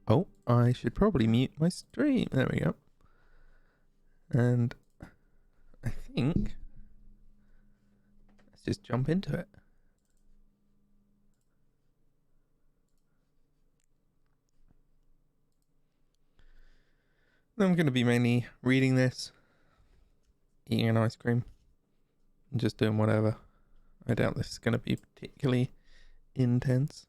Oh, I should probably mute my stream. There we go. And I think let's just jump into it. I'm going to be mainly reading this, eating an ice cream, and just doing whatever. I doubt this is going to be particularly intense.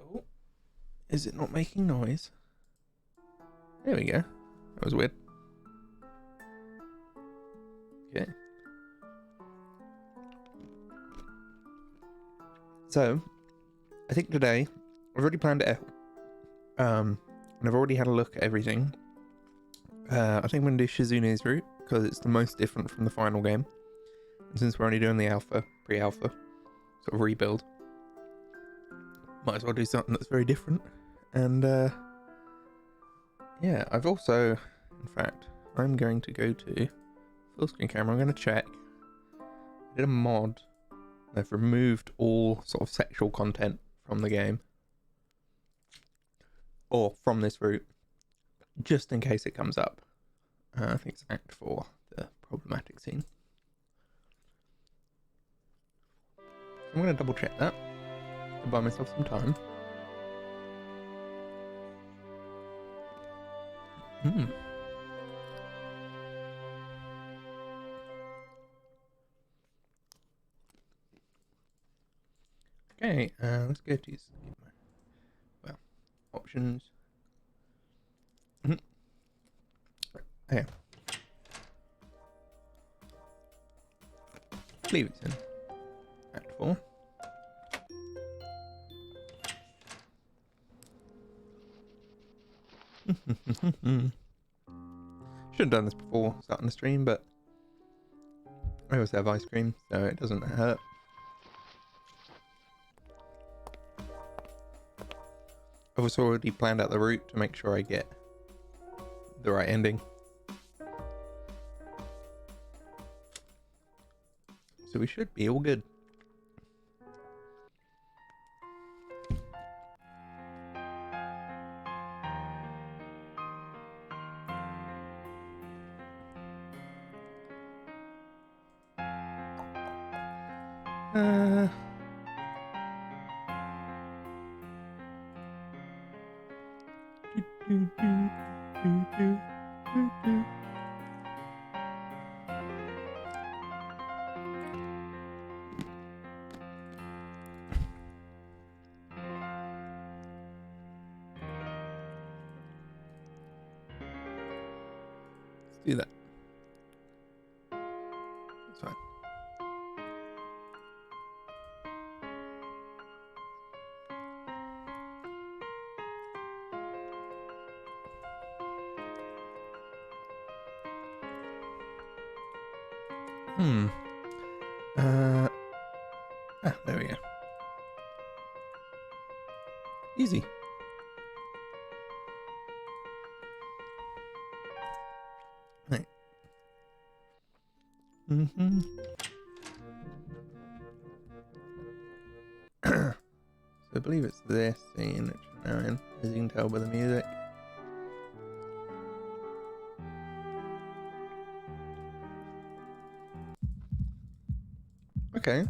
Oh, is it not making noise? There we go. That was weird. Okay. So, I think today, I've already planned it out. And I've already had a look at everything. I think I'm going to do Shizune's route, because it's the most different from the final game. And since we're only doing the alpha, pre-alpha, sort of rebuild, might as well do something that's very different. And, yeah, I've also, in fact, I'm going to go to full screen camera. I'm going to check. I did a mod. They've removed all sort of sexual content from the game. Or from this route. Just in case it comes up. I think it's Act 4, the problematic scene. I'm going to double check that. I'll buy myself some time. Okay, let's go to options. Okay. I believe it's in Act 4. Should have done this before starting the stream, but I always have ice cream, so it doesn't hurt. I've also already planned out the route to make sure I get the right ending. So we should be all good. Do that. That's fine. There we go. Easy. Right. So I believe it's this scene which I'm now in, as you can tell by the music. Okay.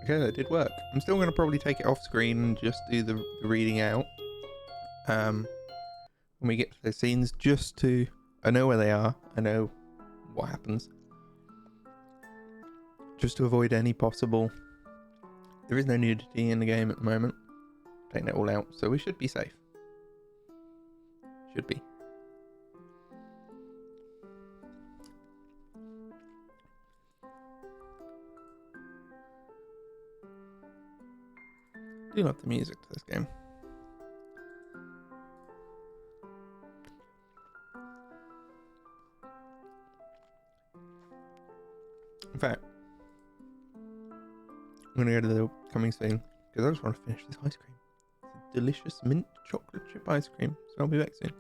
Okay, that did work. I'm still going to probably take it off screen and just do the reading out. When we get to those scenes, just to... I know where they are. I know what happens. Just to avoid any possible... There is no nudity in the game at the moment. Taking it all out, so we should be safe. Should be. I do love the music to this game. In fact, I'm going to go to the coming soon because I just want to finish this ice cream. It's a delicious mint chocolate chip ice cream. So I'll be back soon.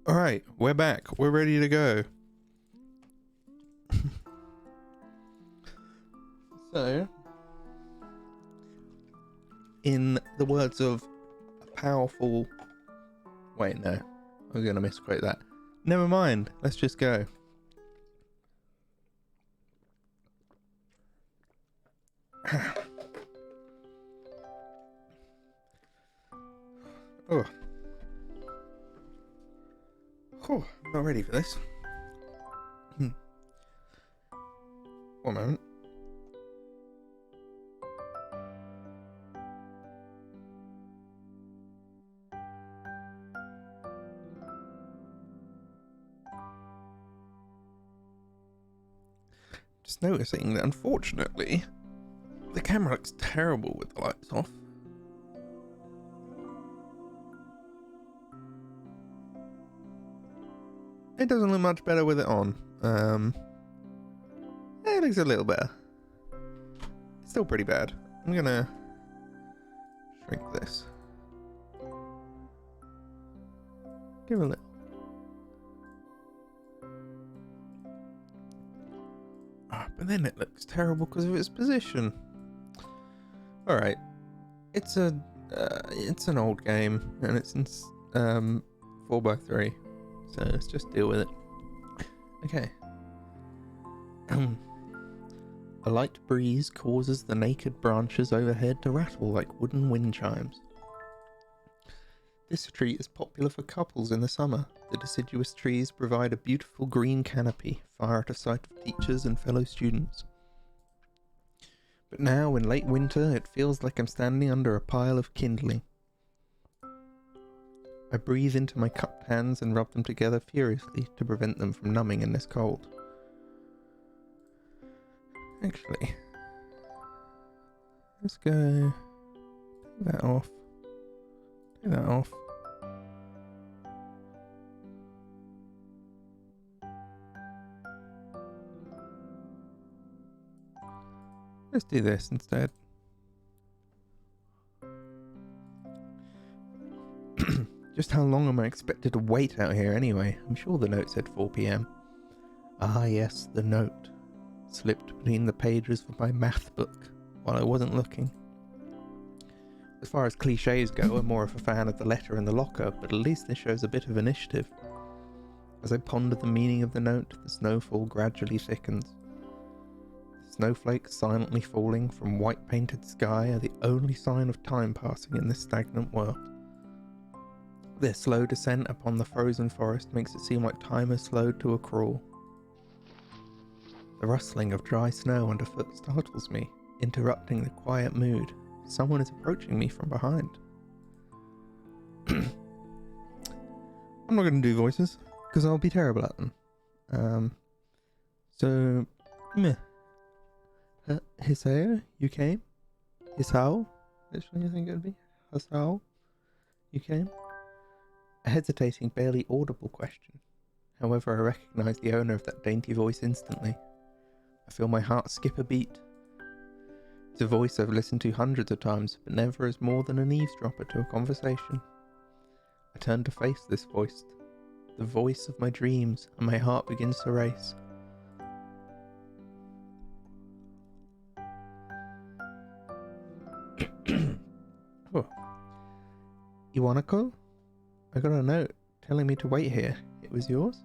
All right, we're back. We're ready to go. So, in the words of a powerful... Wait, no. I was going to misquote that. Never mind. Let's just go. Oh. Oh, not ready for this. One moment. Just noticing that unfortunately the camera looks terrible with the lights off. It doesn't look much better with it on. It looks a little better. It's still pretty bad. I'm gonna shrink this. Give it a little. But then it looks terrible because of its position. All right, it's an old game and it's in 4x3, so let's just deal with it. Okay. A light breeze causes the naked branches overhead to rattle like wooden wind chimes. This tree is popular for couples in the summer. The deciduous trees provide a beautiful green canopy, far out of sight of teachers and fellow students. But now, in late winter, it feels like I'm standing under a pile of kindling. I breathe into my cupped hands and rub them together furiously to prevent them from numbing in this cold. Actually, let's go. Take that off. Take that off. Let's do this instead. Just how long am I expected to wait out here anyway? I'm sure the note said 4 p.m. Ah yes, the note. Slipped between the pages of my math book while I wasn't looking. As far as cliches go, I'm more of a fan of the letter in the locker, but at least this shows a bit of initiative. As I ponder the meaning of the note, the snowfall gradually thickens. Snowflakes silently falling from white-painted sky are the only sign of time passing in this stagnant world. Their slow descent upon the frozen forest makes it seem like time has slowed to a crawl. The rustling of dry snow underfoot startles me, interrupting the quiet mood. Someone is approaching me from behind. I'm not going to do voices, because I'll be terrible at them. Meh. Hisao, you came? Hisao? Which one do you think it would be? Hisao? You came? A hesitating, barely audible question. However, I recognize the owner of that dainty voice instantly. I feel my heart skip a beat. It's a voice I've listened to hundreds of times, but never as more than an eavesdropper to a conversation. I turn to face this voice, the voice of my dreams, and my heart begins to race. Oh. Iwanako? I got a note telling me to wait here. It was yours?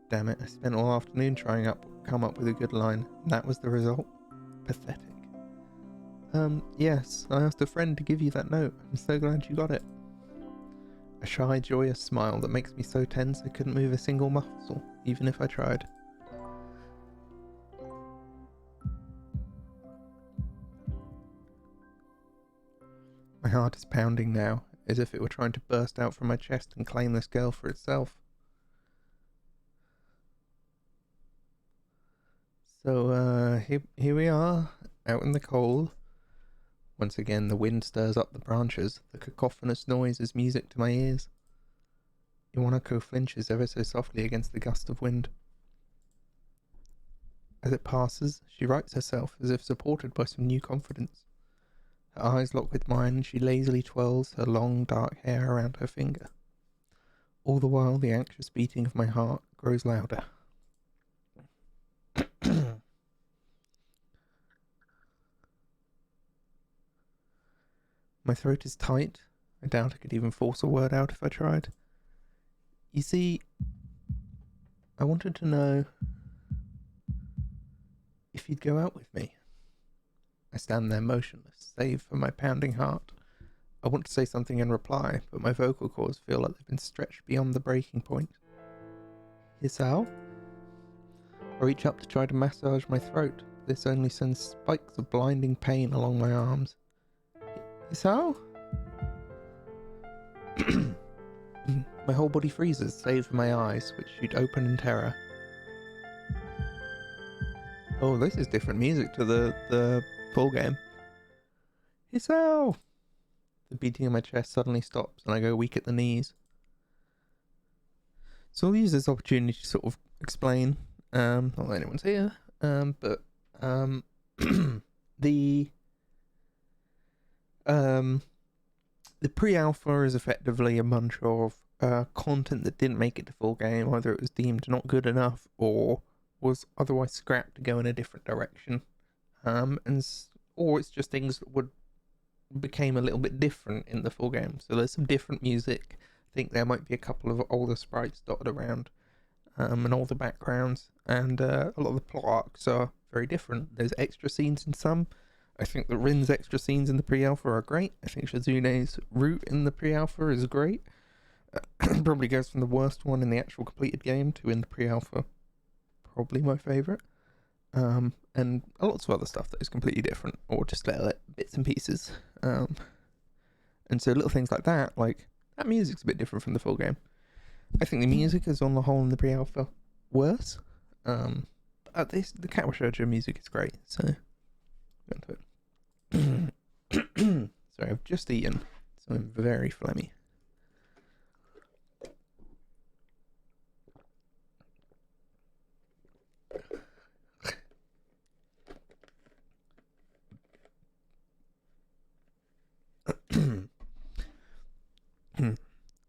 Damn it, I spent all afternoon trying to come up with a good line, and that was the result? Pathetic. Yes, I asked a friend to give you that note. I'm so glad you got it. A shy, joyous smile that makes me so tense I couldn't move a single muscle, even if I tried. My heart is pounding now, as if it were trying to burst out from my chest and claim this girl for itself. So, here we are, out in the cold. Once again, the wind stirs up the branches. The cacophonous noise is music to my ears. Iwanako flinches ever so softly against the gust of wind. As it passes, she rights herself as if supported by some new confidence. Her eyes lock with mine and she lazily twirls her long dark hair around her finger. All the while, the anxious beating of my heart grows louder. My throat is tight. I doubt I could even force a word out if I tried. You see, I wanted to know if you'd go out with me. I stand there motionless, save for my pounding heart. I want to say something in reply, but my vocal cords feel like they've been stretched beyond the breaking point. Hisao? I reach up to try to massage my throat. This only sends spikes of blinding pain along my arms. Hisao? My whole body freezes, save for my eyes, which shoot open in terror. Oh, this is different music to the full game. Hisao! The beating in my chest suddenly stops and I go weak at the knees. So I'll use this opportunity to sort of explain, not that anyone's here, but the pre-alpha is effectively a bunch of content that didn't make it to full game. Either it was deemed not good enough or was otherwise scrapped to go in a different direction, or it's just things that became a little bit different in the full game. So there's some different music. I think there might be a couple of older sprites dotted around, and all the backgrounds, and a lot of the plot arcs are very different. There's extra scenes in some. I think that Rin's extra scenes in the pre-alpha are great. I think Shizune's route in the pre-alpha is great. Probably goes from the worst one in the actual completed game to in the pre-alpha. Probably my favourite. And lots of other stuff that is completely different, or just little bits and pieces. And so little things like that music's a bit different from the full game. I think the music is on the whole in the pre-alpha worse. The Katawa Shoujo music is great, so into it. Sorry, I've just eaten, so I'm very phlegmy.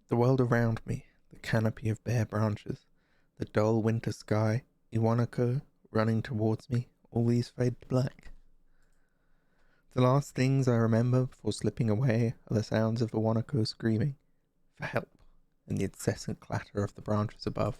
The world around me, the canopy of bare branches, the dull winter sky, Iwanako running towards me, all these fade to black. The last things I remember before slipping away are the sounds of Iwanako screaming for help and the incessant clatter of the branches above.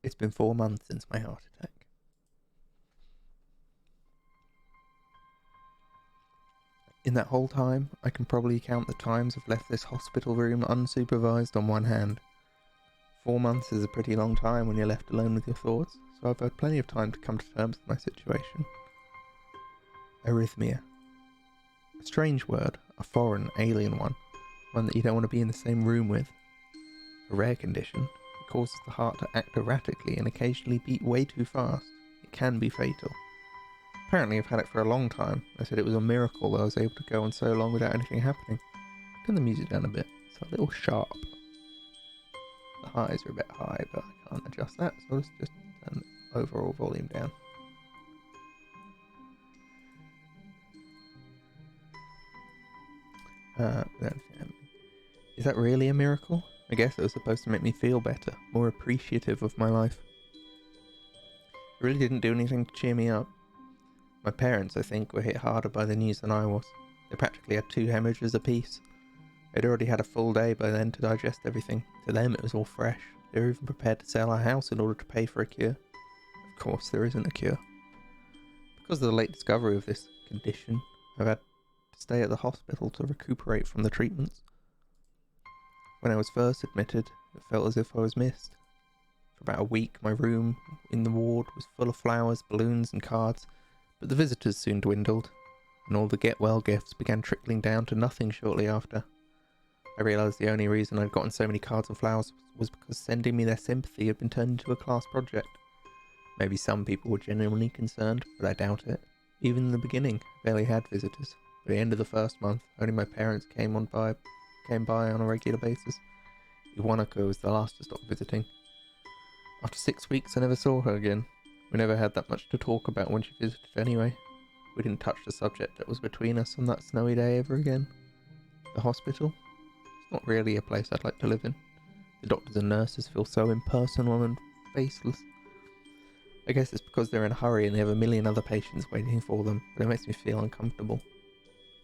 It's been 4 months since my heart attack. In that whole time, I can probably count the times I've left this hospital room unsupervised on one hand. 4 months is a pretty long time when you're left alone with your thoughts, so I've had plenty of time to come to terms with my situation. Arrhythmia. A strange word, a foreign, alien one that you don't want to be in the same room with. A rare condition. It causes the heart to act erratically and occasionally beat way too fast. It can be fatal. Apparently I've had it for a long time. I said it was a miracle that I was able to go on so long without anything happening. Turn the music down a bit. It's a little sharp. The highs are a bit high, but I can't adjust that, so let's just turn the overall volume down. Is that really a miracle? I guess it was supposed to make me feel better, more appreciative of my life. It really didn't do anything to cheer me up. My parents, I think, were hit harder by the news than I was. They practically had 2 hemorrhages apiece. They'd already had a full day by then to digest everything. To them it was all fresh. They were even prepared to sell our house in order to pay for a cure. Of course there isn't a cure. Because of the late discovery of this condition, I've had to stay at the hospital to recuperate from the treatments. When I was first admitted, it felt as if I was missed. For about a week, my room in the ward was full of flowers, balloons and cards, but the visitors soon dwindled, and all the get-well gifts began trickling down to nothing shortly after. I realised the only reason I'd gotten so many cards and flowers was because sending me their sympathy had been turned into a class project. Maybe some people were genuinely concerned, but I doubt it. Even in the beginning, I barely had visitors. By the end of the first month, only my parents came by on a regular basis. Iwanako was the last to stop visiting. After 6 weeks, I never saw her again. We never had that much to talk about when she visited anyway. We didn't touch the subject that was between us on that snowy day ever again. The hospital? It's not really a place I'd like to live in. The doctors and nurses feel so impersonal and faceless. I guess it's because they're in a hurry and they have a million other patients waiting for them, but it makes me feel uncomfortable.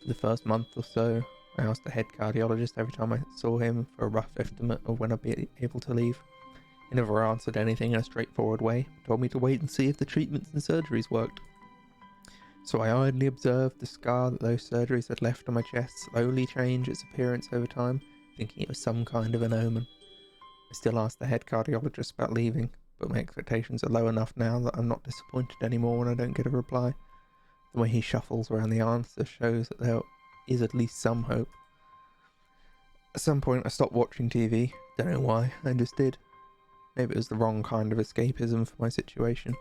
For the first month or so, I asked the head cardiologist every time I saw him for a rough estimate of when I'd be able to leave. He never answered anything in a straightforward way, told me to wait and see if the treatments and surgeries worked. So I idly observed the scar that those surgeries had left on my chest slowly change its appearance over time, thinking it was some kind of an omen. I still ask the head cardiologist about leaving, but my expectations are low enough now that I'm not disappointed anymore when I don't get a reply. The way he shuffles around the answer shows that there is at least some hope. At some point I stopped watching TV, don't know why, I just did. Maybe it was the wrong kind of escapism for my situation.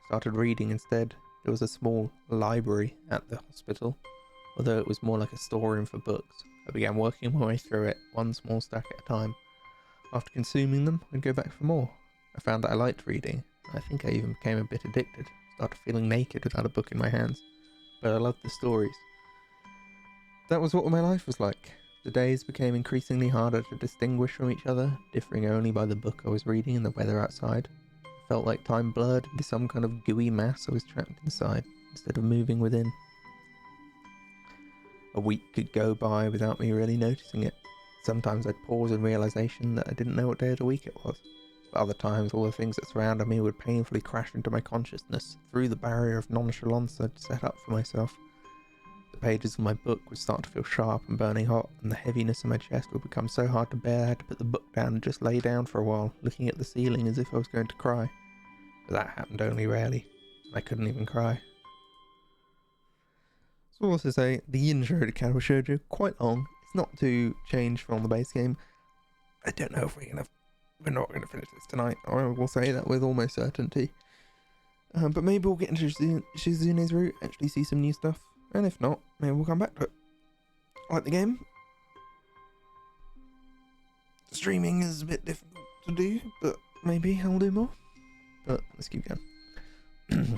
Started reading instead. There was a small library at the hospital, although it was more like a storeroom for books. I began working my way through it, one small stack at a time. After consuming them, I'd go back for more. I found that I liked reading, I think I even became a bit addicted. Started feeling naked without a book in my hands. But I loved the stories. That was what my life was like. The days became increasingly harder to distinguish from each other, differing only by the book I was reading and the weather outside. It felt like time blurred into some kind of gooey mass I was trapped inside, instead of moving within. A week could go by without me really noticing it. Sometimes I'd pause in realization that I didn't know what day of the week it was. But other times, all the things that surrounded me would painfully crash into my consciousness through the barrier of nonchalance I'd set up for myself. The pages of my book would start to feel sharp and burning hot, and the heaviness in my chest would become so hard to bear I had to put the book down and just lay down for a while, looking at the ceiling as if I was going to cry. But that happened only rarely. I couldn't even cry. So also say, the intro to Katawa Shoujo, quite long. It's not too changed from the base game. I don't know if we're not going to finish this tonight. I will say that with almost certainty. But maybe we'll get into Shizune's route, actually see some new stuff. And if not, maybe we'll come back to it. I like the game. Streaming is a bit difficult to do, but maybe I'll do more. But let's keep going.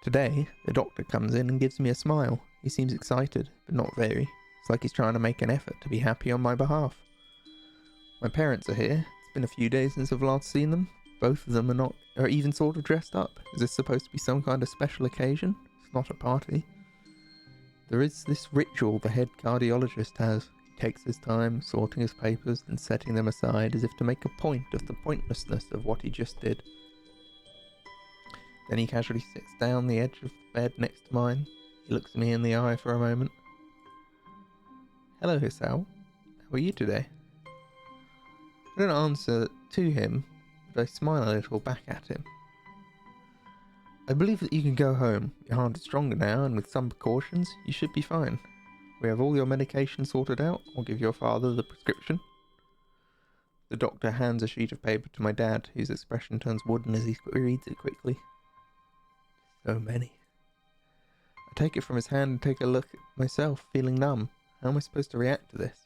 Today, the doctor comes in and gives me a smile. He seems excited, but not very. It's like he's trying to make an effort to be happy on my behalf. My parents are here. It's been a few days since I've last seen them. Both of them are even sort of dressed up. Is this supposed to be some kind of special occasion? It's not a party. There is this ritual the head cardiologist has. He takes his time sorting his papers and setting them aside as if to make a point of the pointlessness of what he just did. Then he casually sits down the edge of the bed next to mine. He looks me in the eye for a moment. Hello, Hisao. How are you today? I don't answer to him, but I smile a little back at him. I believe that you can go home. Your heart is stronger now, and with some precautions, you should be fine. We have all your medication sorted out. I'll give your father the prescription. The doctor hands a sheet of paper to my dad, whose expression turns wooden as he reads it quickly. So many. I take it from his hand and take a look at myself, feeling numb. How am I supposed to react to this?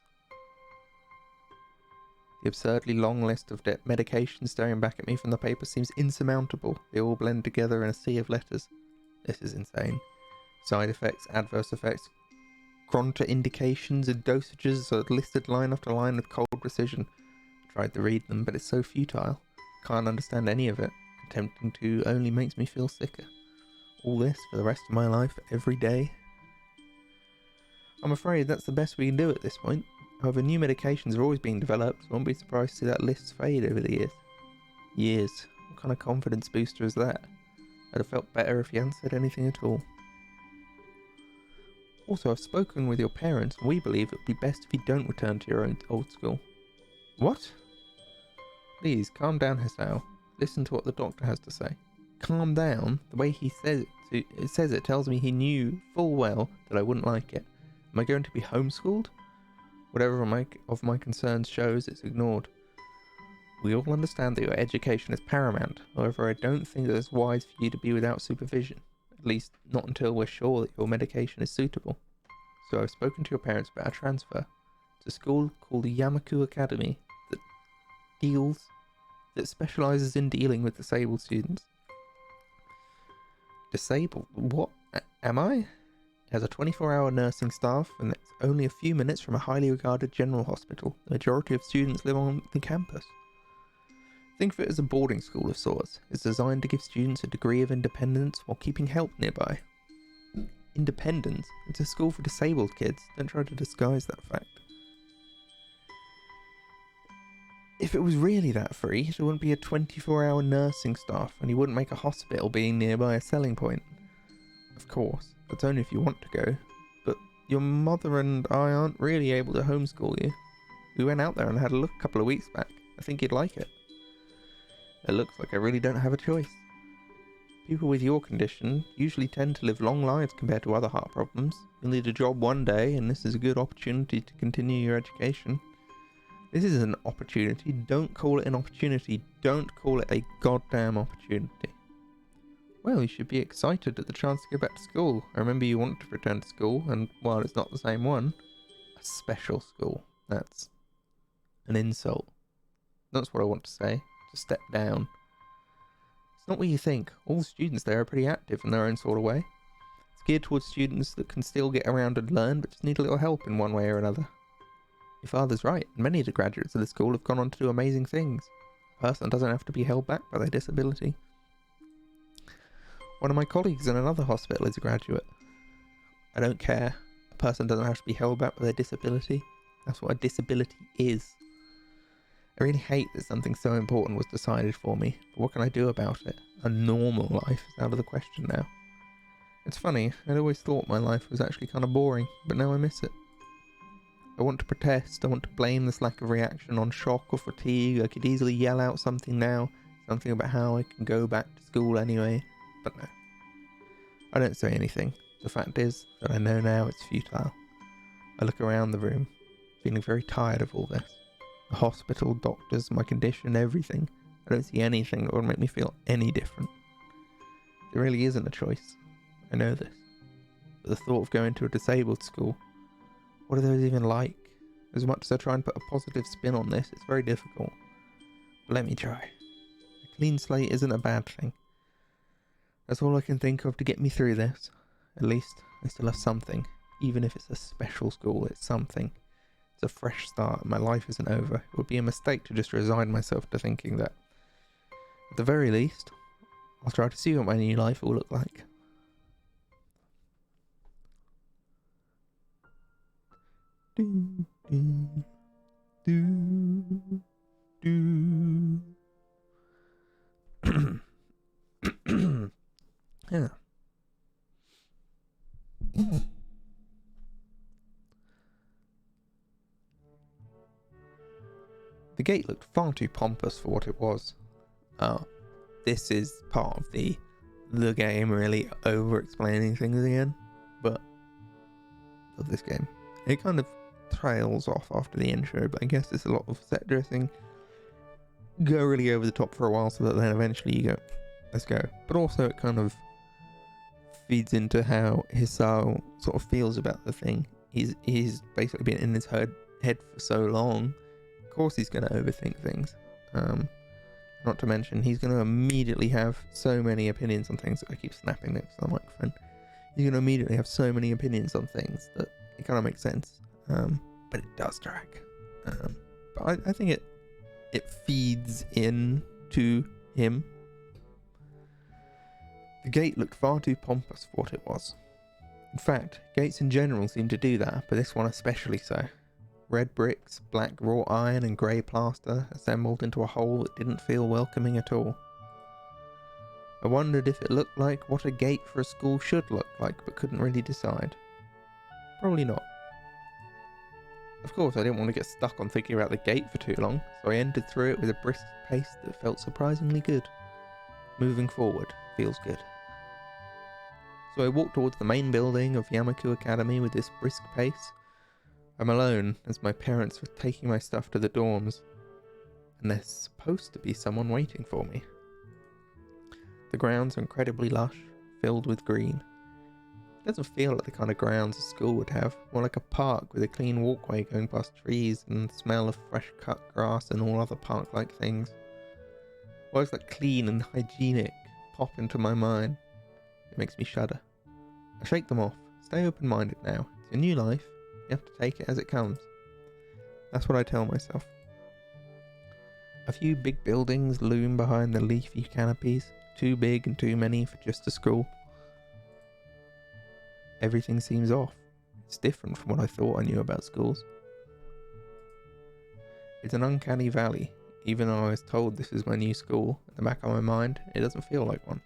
The absurdly long list of medications staring back at me from the paper seems insurmountable. They all blend together in a sea of letters. This is insane. Side effects, adverse effects, contraindications and dosages are listed line after line with cold precision. I tried to read them, but it's so futile. Can't understand any of it. Attempting to only makes me feel sicker. All this for the rest of my life, every day. I'm afraid that's the best we can do at this point. However, new medications are always being developed, so I won't be surprised to see that list fade over the years. Years. What kind of confidence booster is that? I'd have felt better if you hadn't said anything at all. Also, I've spoken with your parents, and we believe it would be best if you don't return to your own old school. What? Please, calm down, Hisao. Listen to what the doctor has to say. Calm down? The way he says it tells me he knew full well that I wouldn't like it. Am I going to be homeschooled? Whatever of my concerns shows, it's ignored. We all understand that your education is paramount. However, I don't think that it's wise for you to be without supervision. At least, not until we're sure that your medication is suitable. So I've spoken to your parents about a transfer to a school called the Yamaku Academy that specialises in dealing with disabled students. Disabled? What? Am I? It has a 24-hour nursing staff, and it's only a few minutes from a highly regarded general hospital. The majority of students live on the campus. Think of it as a boarding school of sorts. It's designed to give students a degree of independence while keeping help nearby. Independence? It's a school for disabled kids. Don't try to disguise that fact. If it was really that free, there wouldn't be a 24-hour nursing staff, and you wouldn't make a hospital being nearby a selling point. Of course, that's only if you want to go. But your mother and I aren't really able to homeschool you. We went out there and had a look a couple of weeks back. I think you'd like it. It looks like I really don't have a choice. People with your condition usually tend to live long lives compared to other heart problems. You'll need a job one day, and this is a good opportunity to continue your education. This is an opportunity. Don't call it an opportunity. Don't call it a goddamn opportunity. Well, you should be excited at the chance to go back to school. I remember you wanted to return to school, and while it's not the same one, a special school. That's an insult. That's what I want to say. To step down. It's not what you think. All the students there are pretty active in their own sort of way. It's geared towards students that can still get around and learn, but just need a little help in one way or another. Your father's right, and many of the graduates of the school have gone on to do amazing things. A person doesn't have to be held back by their disability. One of my colleagues in another hospital is a graduate. I don't care. A person doesn't have to be held back by their disability. That's what a disability is. I really hate that something so important was decided for me, but what can I do about it? A normal life is out of the question now. It's funny, I'd always thought my life was actually kind of boring, but now I miss it. I want to protest, I want to blame this lack of reaction on shock or fatigue. I could easily yell out something now, something about how I can go back to school anyway, but no. I don't say anything. The fact is that I know now it's futile. I look around the room, feeling very tired of all this. The hospital, doctors, my condition, everything. I don't see anything that would make me feel any different. There really isn't a choice. I know this. But the thought of going to a disabled school, what are those even like? As much as I try and put a positive spin on this, it's very difficult. But let me try. A clean slate isn't a bad thing. That's all I can think of to get me through this. At least, I still have something. Even if it's a special school, it's something. It's a fresh start, and my life isn't over. It would be a mistake to just resign myself to thinking that. At the very least, I'll try to see what my new life will look like. Do, do, do, do. Yeah. The gate looked far too pompous for what it was. This is part of the game really over-explaining things again, but of this game. It kind of trails off after the intro, but I guess it's a lot of set dressing. Go really over the top for a while so that then eventually you go, let's go. But also it kind of feeds into how Hisao sort of feels about the thing. He's basically been in his head for so long. Of course he's going to overthink things. Not to mention he's going to immediately have so many opinions on things. I keep snapping next to the microphone. He's going to immediately have so many opinions on things that it kind of makes sense. But it does drag. But I think it feeds into him. The gate looked far too pompous for what it was. In fact, gates in general seem to do that, but this one especially so. Red bricks, black wrought iron and grey plaster assembled into a whole that didn't feel welcoming at all. I wondered if it looked like what a gate for a school should look like, but couldn't really decide. Probably not. Of course, I didn't want to get stuck on thinking about the gate for too long, so I entered through it with a brisk pace that felt surprisingly good. Moving forward feels good. So I walked towards the main building of Yamaku Academy with this brisk pace. I'm alone, as my parents were taking my stuff to the dorms, and there's supposed to be someone waiting for me. The grounds are incredibly lush, filled with green. It doesn't feel like the kind of grounds a school would have, more like a park with a clean walkway going past trees and the smell of fresh cut grass and all other park-like things. Words like clean and hygienic pop into my mind. It makes me shudder. I shake them off. Stay open-minded now. It's your new life. You have to take it as it comes. That's what I tell myself. A few big buildings loom behind the leafy canopies, too big and too many for just a school. Everything seems off. It's different from what I thought I knew about schools. It's an uncanny valley. Even though I was told this is my new school, at the back of my mind, it doesn't feel like one.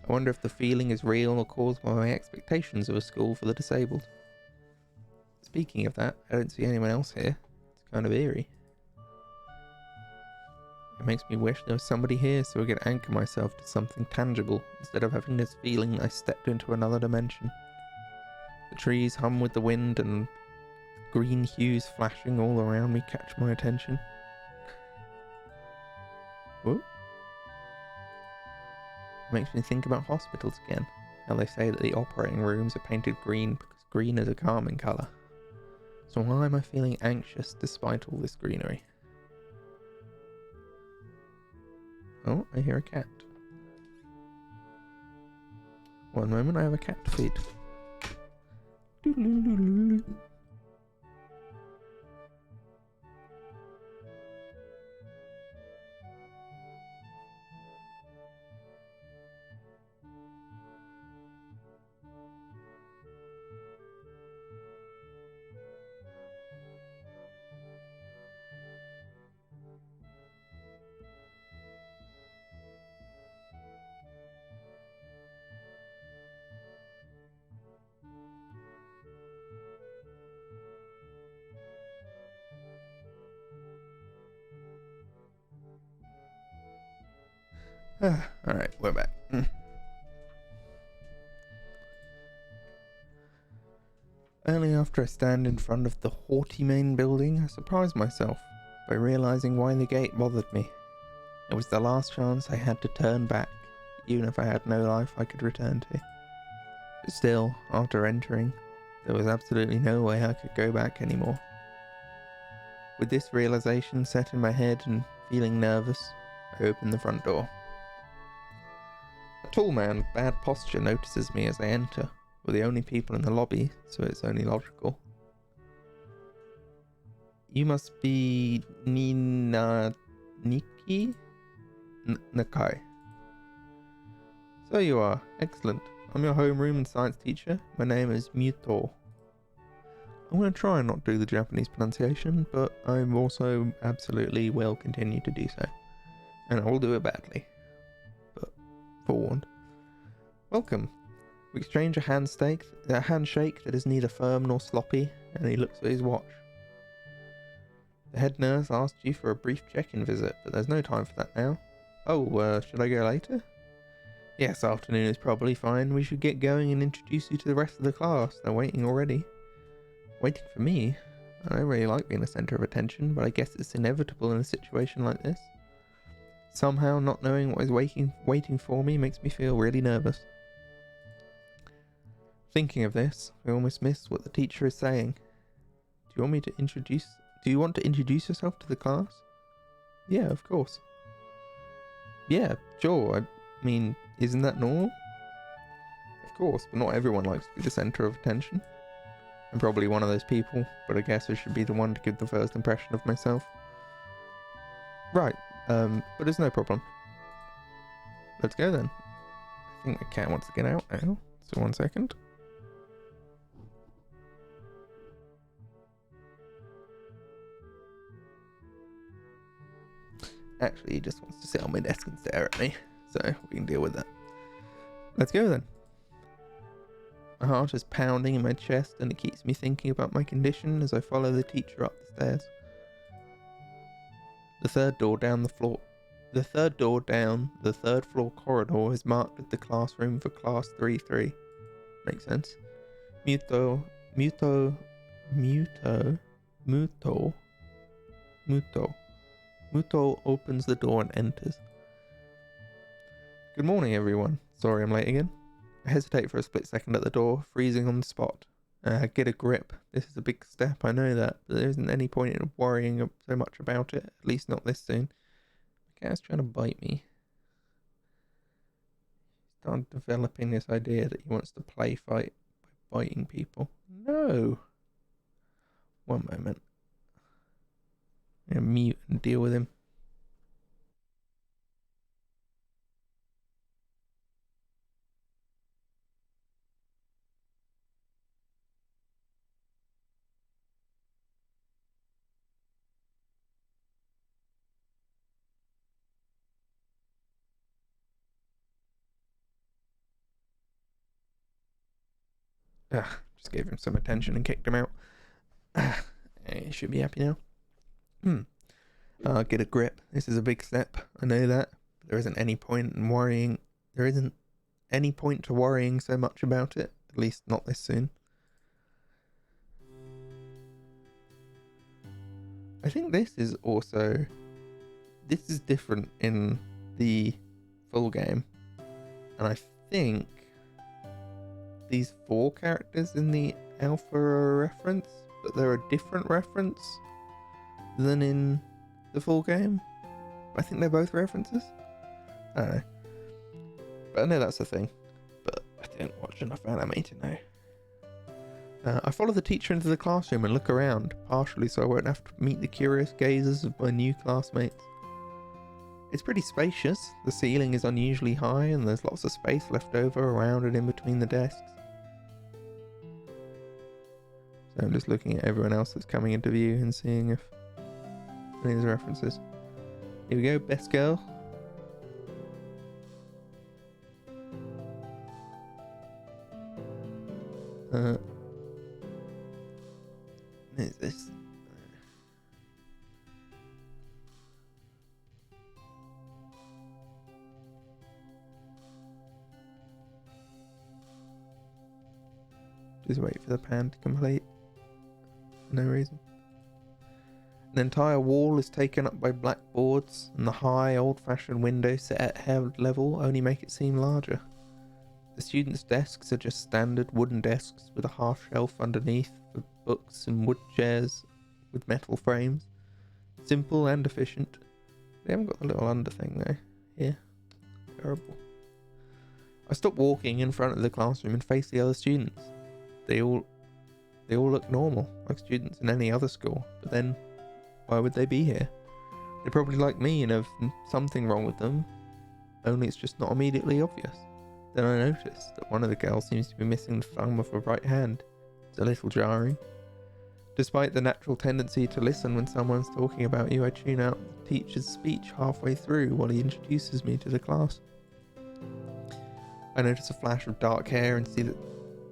I wonder if the feeling is real or caused by my expectations of a school for the disabled. Speaking of that, I don't see anyone else here. It's kind of eerie. It makes me wish there was somebody here so I could anchor myself to something tangible instead of having this feeling I stepped into another dimension. The trees hum with the wind and green hues flashing all around me catch my attention. Whoa. It makes me think about hospitals again. How they say that the operating rooms are painted green because green is a calming colour. So why am I feeling anxious despite all this greenery? Oh, I hear a cat. One moment, I have a cat to feed. Alright, we're back. Only after I stand in front of the haughty main building, I surprise myself by realizing why the gate bothered me. It was the last chance I had to turn back, even if I had no life I could return to. But still, after entering, there was absolutely no way I could go back anymore. With this realization set in my head and feeling nervous, I open the front door. A tall man with bad posture notices me as I enter. We're the only people in the lobby, so it's only logical. You must be Nina Niki? Nakai. So you are. Excellent. I'm your homeroom and science teacher. My name is Muto. I'm going to try and not do the Japanese pronunciation, but I'm also absolutely will continue to do so. And I will do it badly. But forewarned. Welcome. We exchange a handshake that is neither firm nor sloppy, and he looks at his watch. The head nurse asked you for a brief check-in visit, but there's no time for that now. Oh, should I go later? Yes, afternoon is probably fine. We should get going and introduce you to the rest of the class. They're waiting already. Waiting for me? I don't really like being the centre of attention, but I guess it's inevitable in a situation like this. Somehow, not knowing what is waiting for me makes me feel really nervous. Thinking of this, I almost missed what the teacher is saying. Do you want to introduce yourself to the class? Yeah, of course. Yeah, sure. I mean, isn't that normal? Of course, but not everyone likes to be the centre of attention. I'm probably one of those people, but I guess I should be the one to give the first impression of myself. Right, but it's no problem. Let's go then. I think the cat wants to get out now, so 1 second. Actually, he just wants to sit on my desk and stare at me, so we can deal with that. Let's go then. My heart is pounding in my chest and it keeps me thinking about my condition as I follow the teacher up the stairs. The third door down the third floor corridor is marked as the classroom for class 3-3. Makes sense. Muto opens the door and enters. Good morning, everyone. Sorry I'm late again. I hesitate for a split second at the door, freezing on the spot. Get a grip. This is a big step, I know that, but there isn't any point in worrying so much about it, at least not this soon. The cat's trying to bite me. He started developing this idea that he wants to play fight by biting people. No! One moment. I'm going to mute and deal with him. Just gave him some attention and kicked him out. He should be happy now. Get a grip. This is a big step. I know that. There isn't any point in worrying. There isn't any point to worrying so much about it. At least not this soon. I think this is different in the full game. And I think these 4 characters in the alpha are a reference, but they're a different reference than in the full game. I think they're both references. I don't know. But I know that's the thing. But don't watch enough anime to know. I follow the teacher into the classroom and look around, partially so I won't have to meet the curious gazes of my new classmates. It's pretty spacious, the ceiling is unusually high and there's lots of space left over around and in between the desks. So I'm just looking at everyone else that's coming into view and seeing if any of those references. Here we go, best girl. Is this? Just wait for the pan to complete. No reason. An entire wall is taken up by blackboards, and the high, old-fashioned windows set at head level only make it seem larger. The students' desks are just standard wooden desks with a half shelf underneath for books and wood chairs with metal frames. Simple and efficient. They haven't got the little under thing though. Here. Terrible. I stop walking in front of the classroom and face the other students. They all look normal, like students in any other school, but then why would they be here? They're probably like me and have something wrong with them, only it's just not immediately obvious. Then I notice that one of the girls seems to be missing the thumb of her right hand. It's a little jarring. Despite the natural tendency to listen when someone's talking about you, I tune out the teacher's speech halfway through while he introduces me to the class. I notice a flash of dark hair and see that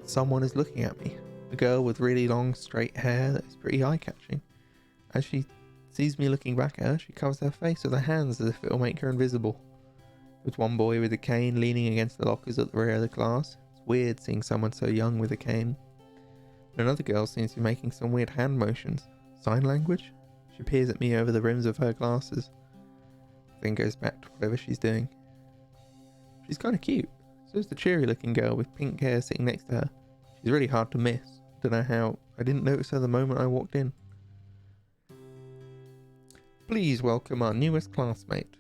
someone is looking at me. A girl with really long straight hair that is pretty eye-catching. As she sees me looking back at her, she covers her face with her hands as if it will make her invisible. With one boy with a cane leaning against the lockers at the rear of the class. It's weird seeing someone so young with a cane. Another girl seems to be making some weird hand motions. Sign language? She peers at me over the rims of her glasses. Then goes back to whatever she's doing. She's kind of cute. So is the cheery looking girl with pink hair sitting next to her. She's really hard to miss. Don't know how I didn't notice her the moment I walked in. Please welcome our newest classmate.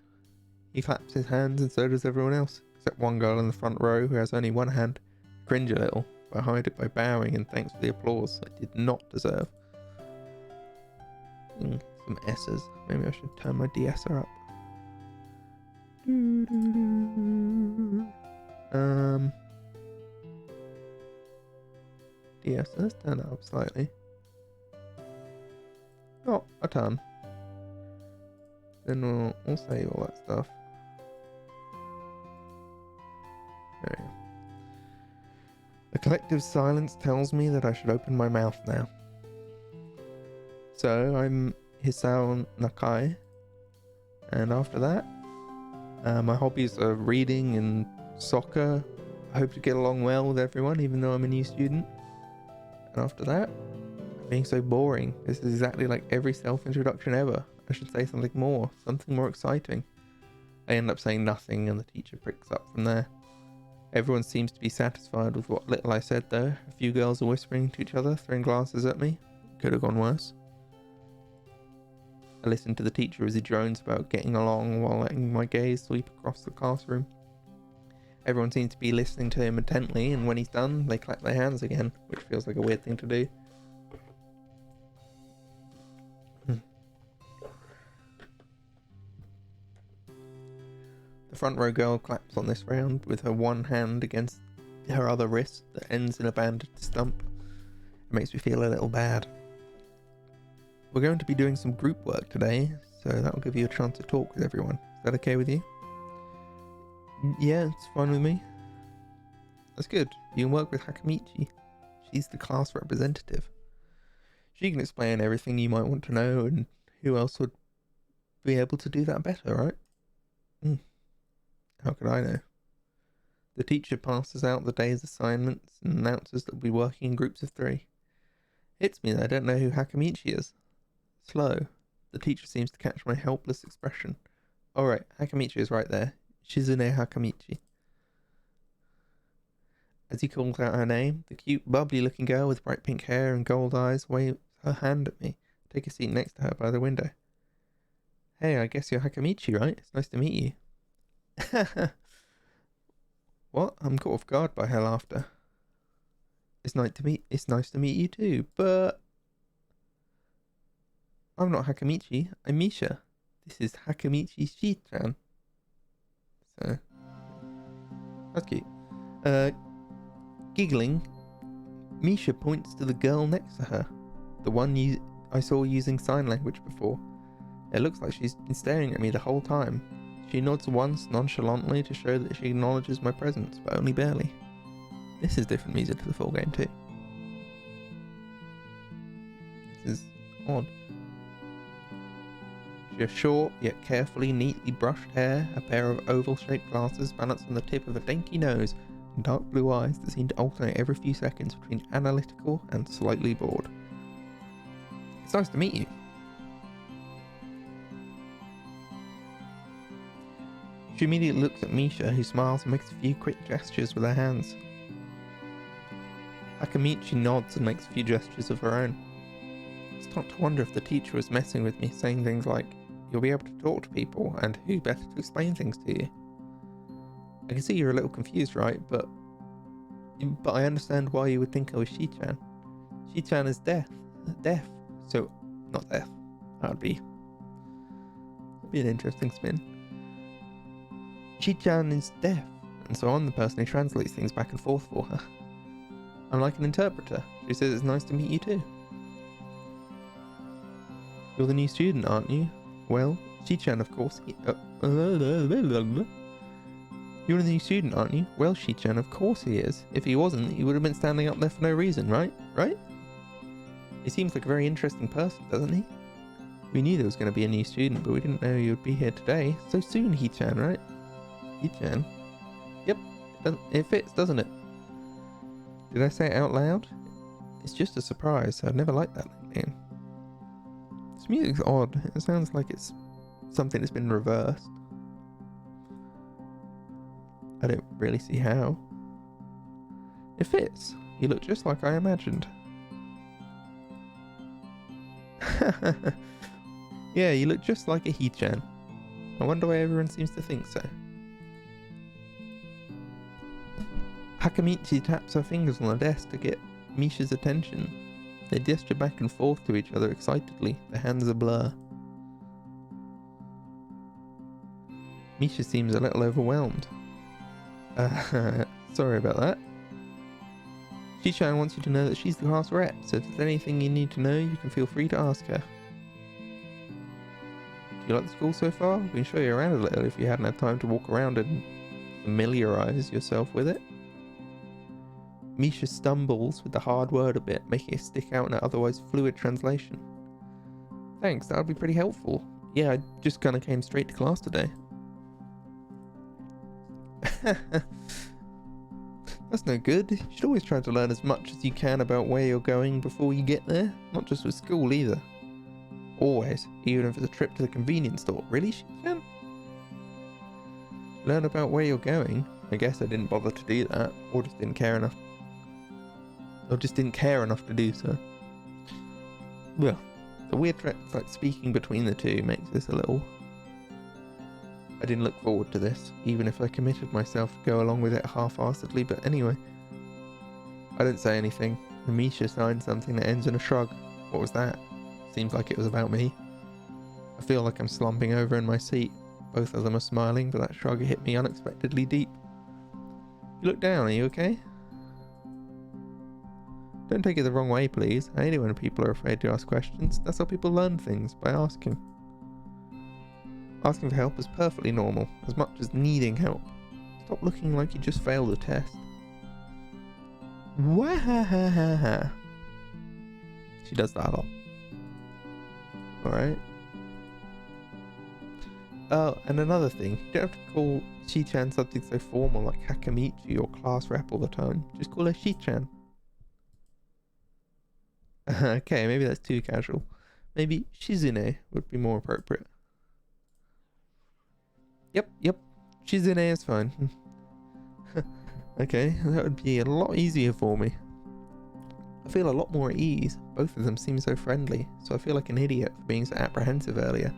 He claps his hands and so does everyone else, except one girl in the front row who has only one hand. I cringe a little, but I hide it by bowing and thanks for the applause I did not deserve. Some S's. Maybe I should turn my de-esser up. De-esser, let's turn it up slightly. Oh, a ton. Then we'll save all that stuff. There we go. The collective silence tells me that I should open my mouth now. So I'm Hisao Nakai, and after that, my hobbies are reading and soccer. I hope to get along well with everyone, even though I'm a new student. And after that, being so boring. This is exactly like every self-introduction ever. I should say something more exciting. I end up saying nothing and the teacher picks up from there. Everyone seems to be satisfied with what little I said though. A few girls are whispering to each other, throwing glances at me. Could have gone worse. I listen to the teacher as he drones about getting along while letting my gaze sweep across the classroom. Everyone seems to be listening to him intently, and when he's done, they clap their hands again, which feels like a weird thing to do. The front row girl claps on this round with her one hand against her other wrist that ends in a bandaged stump. It makes me feel a little bad. We're going to be doing some group work today, so that'll give you a chance to talk with everyone. Is that okay with you? Yeah, it's fine with me. That's good. You can work with Hakamichi. She's the class representative. She can explain everything you might want to know, and who else would be able to do that better, right? How could I know? The teacher passes out the day's assignments and announces that we'll be working in groups of 3. Hits me that I don't know who Hakamichi is. Slow. The teacher seems to catch my helpless expression. Alright, Hakamichi is right there. Shizune Hakamichi. As he calls out her name, the cute, bubbly-looking girl with bright pink hair and gold eyes waves her hand at me. Take a seat next to her by the window. Hey, I guess you're Hakamichi, right? It's nice to meet you. What? I'm caught off guard by her laughter. It's nice to meet you too, but I'm not Hakamichi, I'm Misha. This is Hakamichi Shi-chan. So that's cute. Giggling, Misha points to the girl next to her. The one I saw using sign language before. It looks like she's been staring at me the whole time. She nods once nonchalantly to show that she acknowledges my presence, but only barely. This is different music to the full game too. This is odd. She has short, yet carefully, neatly brushed hair, a pair of oval-shaped glasses balanced on the tip of a dainty nose, and dark blue eyes that seem to alternate every few seconds between analytical and slightly bored. It's nice to meet you. She immediately looks at Misha, who smiles and makes a few quick gestures with her hands. Hakamichi nods and makes a few gestures of her own. I start to wonder if the teacher was messing with me, saying things like, "You'll be able to talk to people, and who better to explain things to you?" I can see you're a little confused, right? But I understand why you would think I was Shi-chan. Shi-chan is deaf. So, not deaf. That'd be an interesting spin. Shi-chan is deaf, and so I'm the person who translates things back and forth for her. I'm like an interpreter. She says it's nice to meet you too. You're the new student, aren't you? Well, Shi-chan, of course. You're the new student, aren't you? Well, Shi-chan, of course he is. If he wasn't, he would have been standing up there for no reason, right? Right? He seems like a very interesting person, doesn't he? We knew there was going to be a new student, but we didn't know you would be here today. So soon, He-chan, right? He-chan? Yep, it fits, doesn't it? Did I say it out loud? It's just a surprise. I've never liked that nickname. This music's odd. It sounds like it's something that's been reversed. I don't really see how. It fits. You look just like I imagined. Yeah, you look just like a He-chan. I wonder why everyone seems to think so. Hakamichi taps her fingers on the desk to get Misha's attention. They gesture back and forth to each other excitedly, their hands a blur. Misha seems a little overwhelmed. Sorry about that. Shi-chan wants you to know that she's the class rep, so if there's anything you need to know, you can feel free to ask her. Do you like the school so far? We can show you around a little if you hadn't had time to walk around and familiarise yourself with it. Misha stumbles with the hard word a bit, making it stick out in an otherwise fluid translation. Thanks, that would be pretty helpful. Yeah, I just kind of came straight to class today. That's no good. You should always try to learn as much as you can about where you're going before you get there. Not just with school either. Always, even if it's a trip to the convenience store. Really, Shi-chan? Learn about where you're going? I guess I didn't bother to do that, or just didn't care enough. Or just didn't care enough to do so. Well, the weird like speaking between the two makes this a little... I didn't look forward to this, even if I committed myself to go along with it half-heartedly, but anyway. I didn't say anything. Misha signed something that ends in a shrug. What was that? Seems like it was about me. I feel like I'm slumping over in my seat. Both of them are smiling, but that shrug hit me unexpectedly deep. You look down, are you okay? Don't take it the wrong way, please. I hate it when people are afraid to ask questions. That's how people learn things, by asking. Asking for help is perfectly normal, as much as needing help. Stop looking like you just failed a test. Wahahaha. She does that a lot. Alright. Oh, and another thing. You don't have to call Shi-chan something so formal like Hakamichi or class rep all the time. Just call her Shi-chan. Okay, maybe that's too casual. Maybe Shizune would be more appropriate. Yep. Shizune is fine. Okay, that would be a lot easier for me. I feel a lot more at ease. Both of them seem so friendly, so I feel like an idiot for being so apprehensive earlier.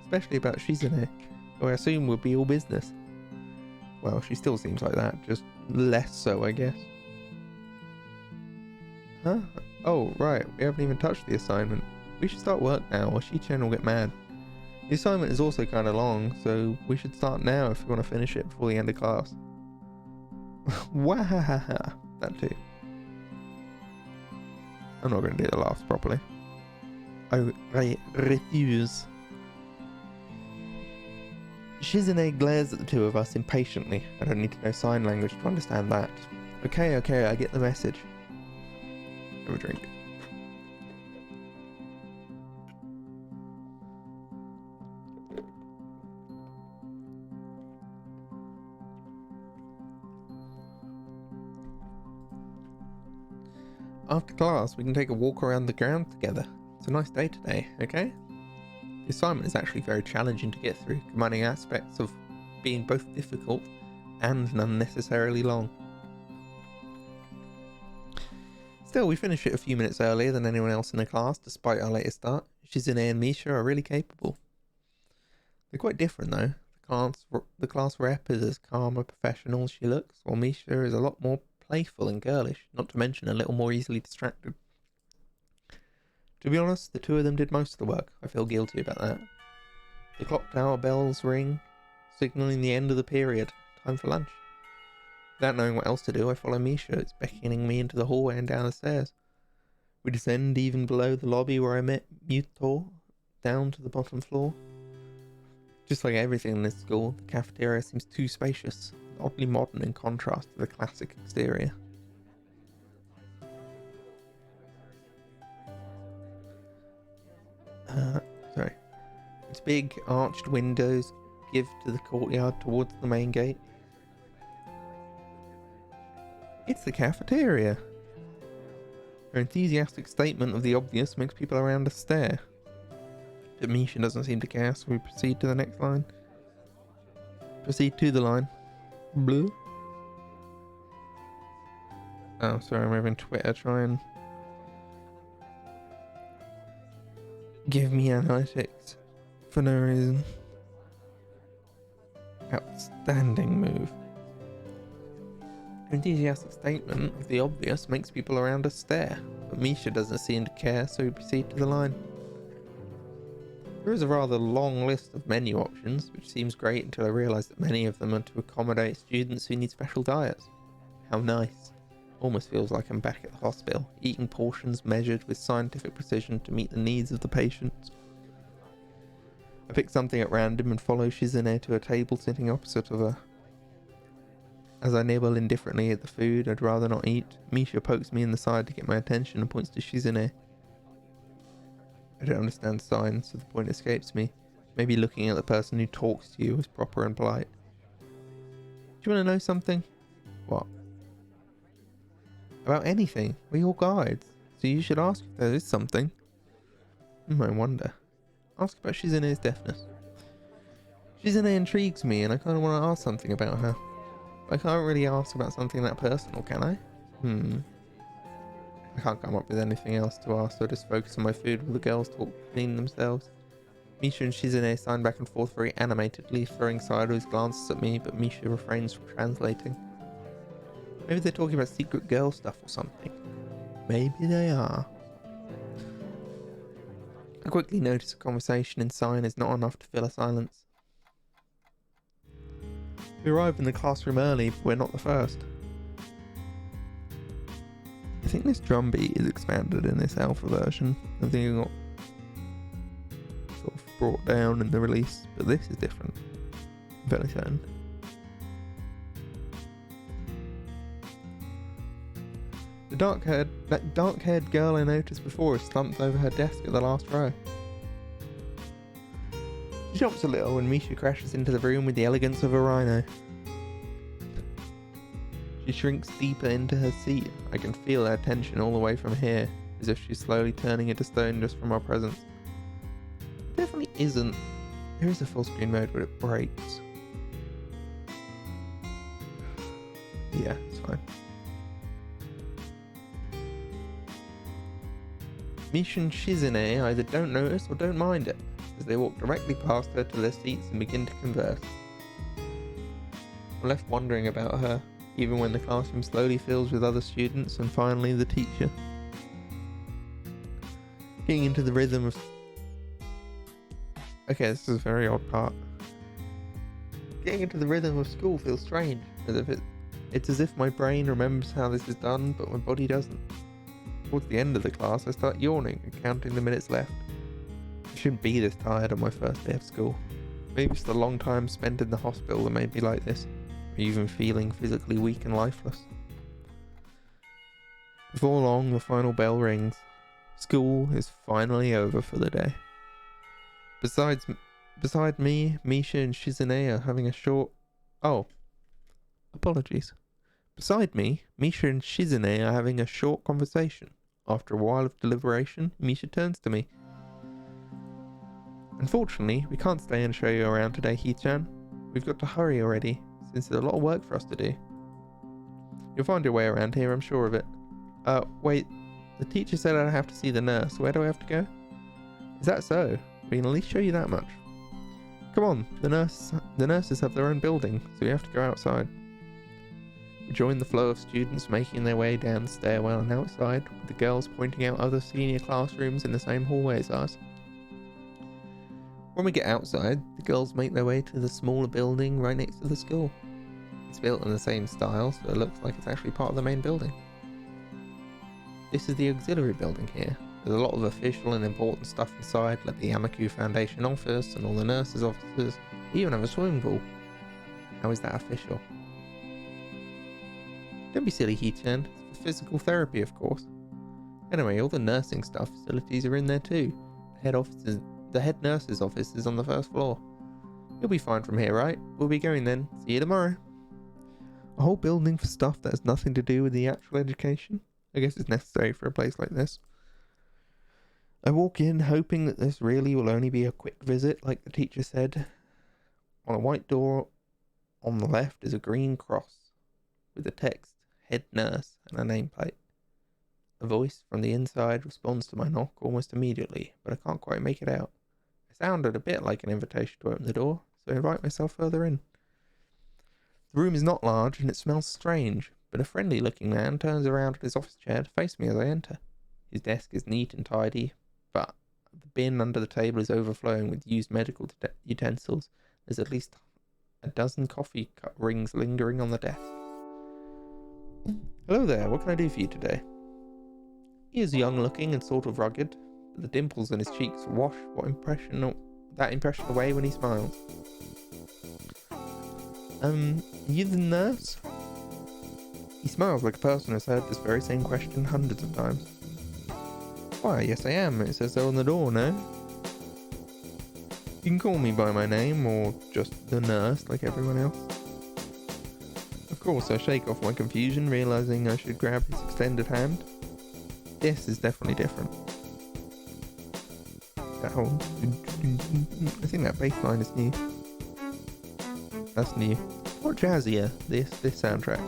Especially about Shizune, who I assume would be all business. Well, she still seems like that, just less so, I guess. Huh? Oh, right, we haven't even touched the assignment. We should start work now, or Shi-chan will get mad. The assignment is also kind of long, so we should start now if we want to finish it before the end of class. Wahahaha, that too. I'm not going to do the laughs properly. I refuse. Shizune glares at the two of us impatiently. I don't need to know sign language to understand that. Okay, I get the message. Have a drink. After class, we can take a walk around the ground together. It's a nice day today, okay? The assignment is actually very challenging to get through, combining aspects of being both difficult and unnecessarily long. Still, we finish it a few minutes earlier than anyone else in the class, despite our later start. Shizune and Misha are really capable. They're quite different though. The class rep is as calm and professional as she looks, while Misha is a lot more playful and girlish, not to mention a little more easily distracted. To be honest, the two of them did most of the work. I feel guilty about that. The clock tower bells ring, signaling the end of the period. Time for lunch. Without knowing what else to do, I follow Misha. It's beckoning me into the hallway and down the stairs. We descend even below the lobby where I met Muto, down to the bottom floor. Just like everything in this school, the cafeteria seems too spacious, oddly modern in contrast to the classic exterior. Its big arched windows give to the courtyard towards the main gate. It's the cafeteria. Her enthusiastic statement of the obvious makes people around us stare. But Misha doesn't seem to care, so we proceed to the next line. Proceed to the line. Blue. Oh, sorry, I'm having Twitter try and give me analytics for no reason. Outstanding move. Her enthusiastic statement of the obvious makes people around us stare, but Misha doesn't seem to care, so we proceed to the line. There is a rather long list of menu options, which seems great until I realise that many of them are to accommodate students who need special diets. How nice. Almost feels like I'm back at the hospital, eating portions measured with scientific precision to meet the needs of the patients. I pick something at random and follow Shizune to a table sitting opposite of her. As I nibble indifferently at the food I'd rather not eat, Misha pokes me in the side to get my attention and points to Shizune. I don't understand signs, so the point escapes me. Maybe looking at the person who talks to you is proper and polite. Do you want to know something? What? About anything. We're your guides, so you should ask if there is something. I wonder. Ask about Shizune's deafness. Shizune intrigues me and I kind of want to ask something about her. I can't really ask about something that personal, can I? I can't come up with anything else to ask, so I just focus on my food while the girls talk between themselves. Misha and Shizune sign back and forth very animatedly, throwing sideways glances at me, but Misha refrains from translating. Maybe they're talking about secret girl stuff or something. Maybe they are. I quickly notice a conversation in sign is not enough to fill a silence. We arrive in the classroom early, but we're not the first. I think this drum beat is expanded in this alpha version. I think it got sort of brought down in the release, but this is different. I'm fairly certain. That dark-haired girl I noticed before is slumped over her desk at the last row. She jumps a little when Misha crashes into the room with the elegance of a rhino. She shrinks deeper into her seat. I can feel her tension all the way from here, as if she's slowly turning into stone just from our presence. It definitely isn't. There is a full screen mode where it breaks. Yeah, it's fine. Misha and Shizune either don't notice or don't mind it, as they walk directly past her to their seats and begin to converse. I'm left wondering about her, even when the classroom slowly fills with other students and finally the teacher. Getting into the rhythm of... Okay, this is a very odd part. Getting into the rhythm of school feels strange, it's as if my brain remembers how this is done, but my body doesn't. Towards the end of the class, I start yawning and counting the minutes left. I shouldn't be this tired on my first day of school. Maybe it's the long time spent in the hospital that made me like this, or even feeling physically weak and lifeless. Before long, the final bell rings. School is finally over for the day. Beside me, Misha and Shizune are having a short... Oh. Apologies. Beside me, Misha and Shizune are having a short conversation. After a while of deliberation, Misha turns to me. Unfortunately, we can't stay and show you around today, Hee-chan. We've got to hurry already, since there's a lot of work for us to do. You'll find your way around here, I'm sure of it. Wait. The teacher said I'd have to see the nurse. Where do I have to go? Is that so? We can at least show you that much. Come on, the nurses have their own building, so we have to go outside. We join the flow of students making their way down the stairwell and outside, with the girls pointing out other senior classrooms in the same hallway as ours. When we get outside, the girls make their way to the smaller building right next to the school. It's built in the same style, so it looks like it's actually part of the main building. This is the auxiliary building here. There's a lot of official and important stuff inside, like the Yamaku Foundation office and all the nurses' offices. They even have a swimming pool. How is that official? Don't be silly, Hee-chan. It's for physical therapy, of course. Anyway, all the nursing staff facilities are in there too. The head nurse's office is on the first floor. You'll be fine from here, right? We'll be going then. See you tomorrow. A whole building for stuff that has nothing to do with the actual education? I guess it's necessary for a place like this. I walk in hoping that this really will only be a quick visit, like the teacher said. On a white door on the left is a green cross with the text, Head Nurse, and a nameplate. A voice from the inside responds to my knock almost immediately, but I can't quite make it out. It sounded a bit like an invitation to open the door, so I invite myself further in. The room is not large and it smells strange, but a friendly-looking man turns around at his office chair to face me as I enter. His desk is neat and tidy, but the bin under the table is overflowing with used medical utensils. There's at least a dozen coffee cup rings lingering on the desk. Hello there, what can I do for you today? He is young-looking and sort of rugged, but the dimples in his cheeks wash that impression away when he smiles. You the nurse? He smiles like a person who's heard this very same question hundreds of times. Why, yes I am. It says so on the door, no? You can call me by my name, or just the nurse, like everyone else. Of course, I shake off my confusion, realizing I should grab his extended hand. This is definitely different. I think that bass line is new. That's new. What jazzier, this soundtrack.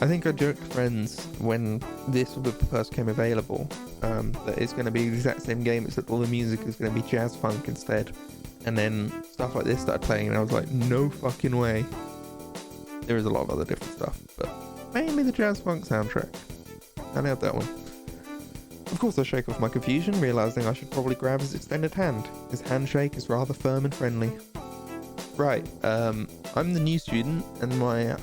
I think I joked to friends when this first came available that it's going to be the exact same game except all the music is going to be jazz funk instead. And then stuff like this started playing and I was like, no fucking way. There is a lot of other different stuff, but mainly the jazz funk soundtrack. I have that one. Of course I shake off my confusion, realising I should probably grab his extended hand. His handshake is rather firm and friendly. Right, I'm the new student and my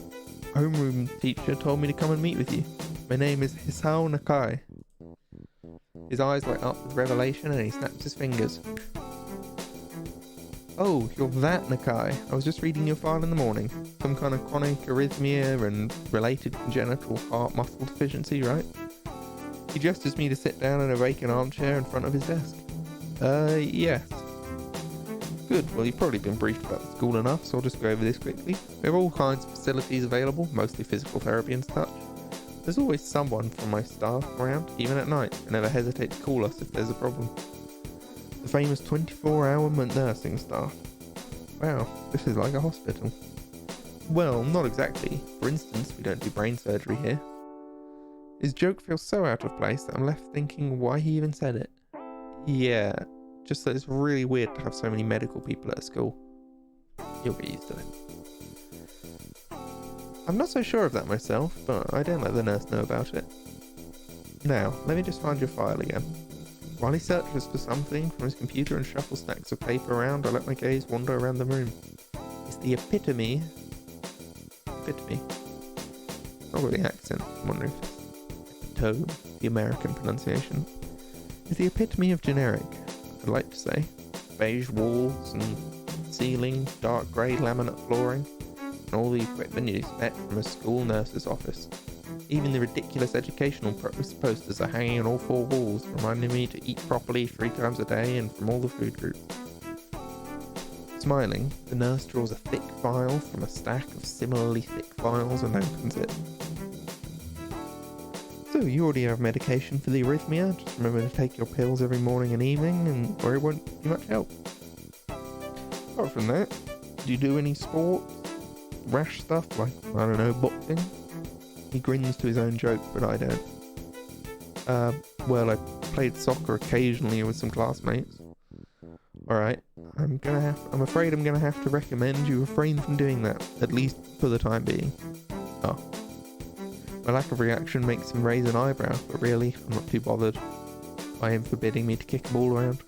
homeroom teacher told me to come and meet with you. My name is Hisao Nakai. His eyes light up with revelation and he snaps his fingers. Oh, you're that Nakai. I was just reading your file in the morning. Some kind of chronic arrhythmia and related congenital heart muscle deficiency, right? He gestures me to sit down in a vacant armchair in front of his desk. Yes. Good, well you've probably been briefed about the school enough, so I'll just go over this quickly. We have all kinds of facilities available, mostly physical therapy and such. There's always someone from my staff around, even at night, and never hesitate to call us if there's a problem. The famous 24-hour nursing staff. Wow, this is like a hospital. Well, not exactly. For instance, we don't do brain surgery here. His joke feels so out of place that I'm left thinking why he even said it. Yeah, just that it's really weird to have so many medical people at a school. You'll get used to it. I'm not so sure of that myself, but I don't let the nurse know about it. Now, let me just find your file again. While he searches for something from his computer and shuffles stacks of paper around, I let my gaze wander around the room. It's the epitome. Not really accent, I'm wondering if it's tone, the American pronunciation. It's the epitome of generic, I'd like to say. Beige walls and ceiling, dark grey laminate flooring, and all the equipment you'd expect from a school nurse's office. Even the ridiculous educational posters are hanging on all four walls, reminding me to eat properly 3 times a day and from all the food groups. Smiling, the nurse draws a thick file from a stack of similarly thick files and opens it. So, you already have medication for the arrhythmia, just remember to take your pills every morning and evening, or it won't be much help. Apart from that, do you do any sports? Rash stuff, like, I don't know, boxing? He grins to his own joke, but I don't. Well, I played soccer occasionally with some classmates. Alright, I'm afraid I'm gonna have to recommend you refrain from doing that, at least for the time being. Oh. My lack of reaction makes him raise an eyebrow, but really, I'm not too bothered by him forbidding me to kick a ball around.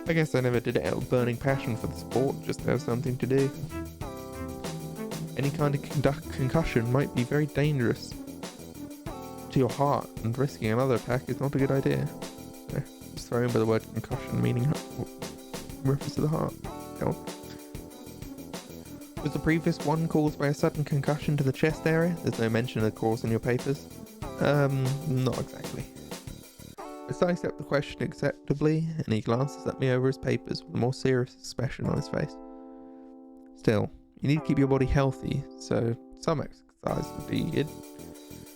I guess I never did it out of burning passion for the sport, just to have something to do. Any kind of concussion might be very dangerous to your heart, and risking another attack is not a good idea. So, just throw in by the word concussion, meaning reference to the heart. Go on. Was the previous one caused by a sudden concussion to the chest area? There's no mention of the cause in your papers. Not exactly. I sidestep the question acceptably, and he glances at me over his papers with a more serious expression on his face. Still, you need to keep your body healthy, so some exercise would be good.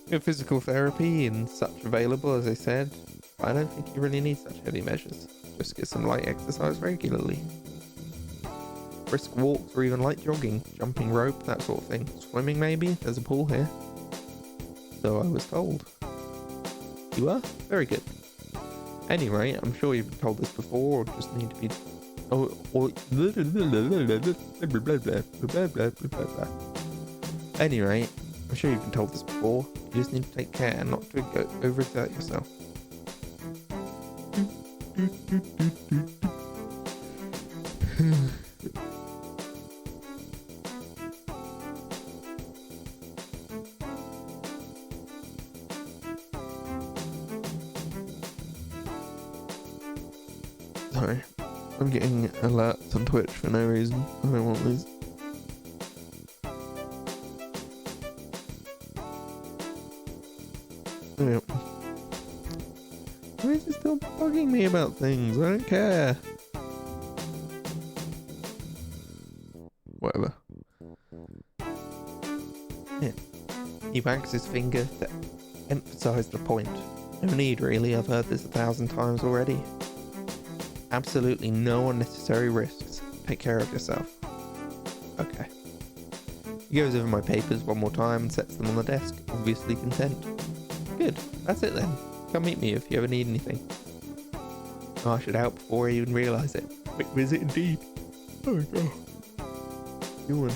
We have physical therapy and such available, as I said, but I don't think you really need such heavy measures. Just get some light exercise regularly. Brisk walks or even light jogging, jumping rope, that sort of thing. Swimming maybe? There's a pool here. So I was told. You are? Very good. Anyway, I'm sure you've been told this before, or just need to be... Anyway, I'm sure you've been told this before. You just need to take care not to overexert yourself. Sorry, I'm getting alerts on Twitch for no reason. I don't want these. Yeah. Why is it still bugging me about things? I don't care. Whatever. Yeah. He wags his finger to emphasise the point. No need, really. I've heard this 1,000 times already. Absolutely no unnecessary risks. Take care of yourself. Okay. He goes over my papers one more time and sets them on the desk, obviously content. Good. That's it then. Come meet me if you ever need anything. Oh, I should out before I even realise it. Quick visit indeed. Oh my god. Yawn.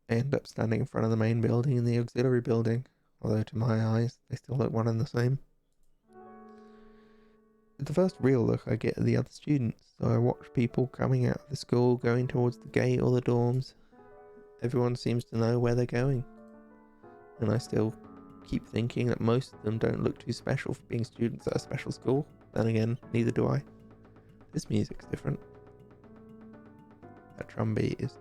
I end up standing in front of the main building and the auxiliary building, although to my eyes, they still look one and the same. It's the first real look I get at the other students, so I watch people coming out of the school, going towards the gate or the dorms. Everyone seems to know where they're going. And I still keep thinking that most of them don't look too special for being students at a special school. Then again, neither do I. This music's different. That drum beat is...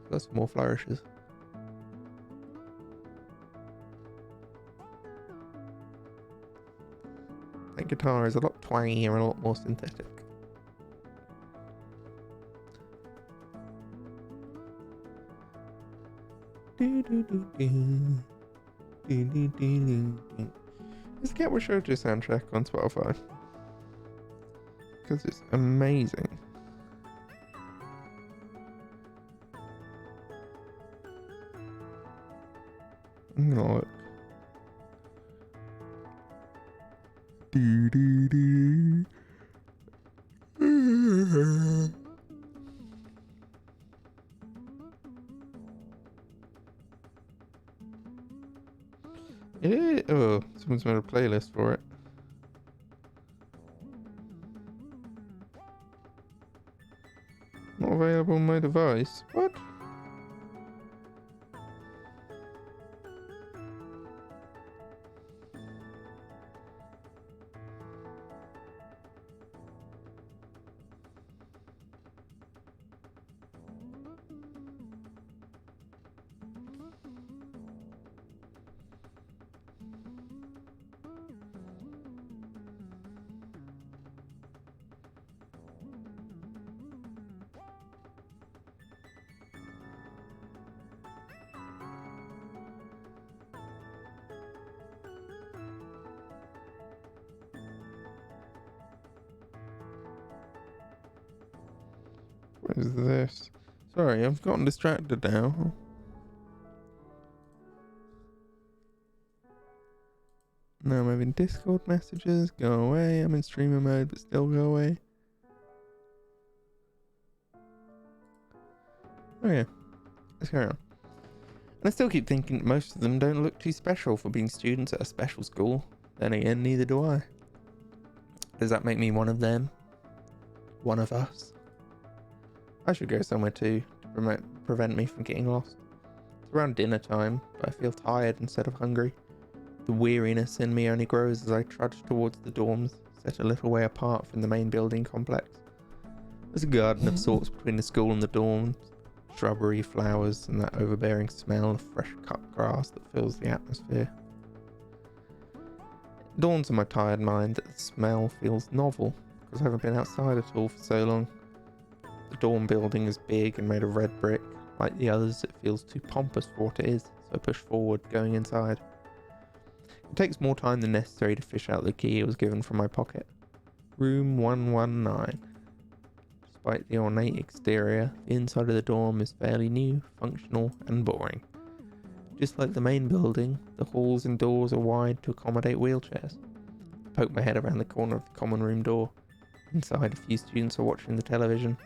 got some more flourishes. That guitar is a lot twangier and a lot more synthetic. Just get with Shoujo soundtrack on Spotify, because it's amazing. Look. Oh, someone's made a playlist for it. Not available on my device. What? What is this? Sorry, I've gotten distracted now. No, I'm having Discord messages. Go away. I'm in streamer mode, but still go away. Oh yeah. Let's carry on. And I still keep thinking most of them don't look too special for being students at a special school. Then again, neither do I. Does that make me one of them? One of us? I should go somewhere too, to prevent me from getting lost. It's around dinner time, but I feel tired instead of hungry. The weariness in me only grows as I trudge towards the dorms, set a little way apart from the main building complex. There's a garden of sorts between the school and the dorms, shrubbery, flowers, and that overbearing smell of fresh cut grass that fills the atmosphere. It dawns on my tired mind that the smell feels novel, because I haven't been outside at all for so long. The dorm building is big and made of red brick. Like the others, it feels too pompous for what it is, so I push forward, going inside. It takes more time than necessary to fish out the key it was given from my pocket. Room 119. Despite the ornate exterior, the inside of the dorm is fairly new, functional, and boring. Just like the main building, the halls and doors are wide to accommodate wheelchairs. I poke my head around the corner of the common room door. Inside, a few students are watching the television.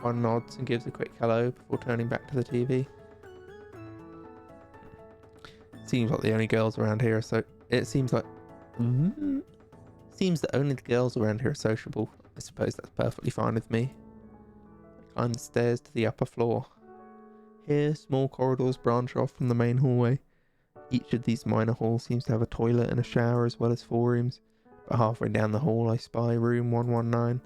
One nods and gives a quick hello before turning back to the TV. Seems like the only girls around here are so... It seems like... Seems that only the girls around here are sociable. I suppose that's perfectly fine with me. I climb the stairs to the upper floor. Here, small corridors branch off from the main hallway. Each of these minor halls seems to have a toilet and a shower as well as 4 rooms. But halfway down the hall I spy room 119.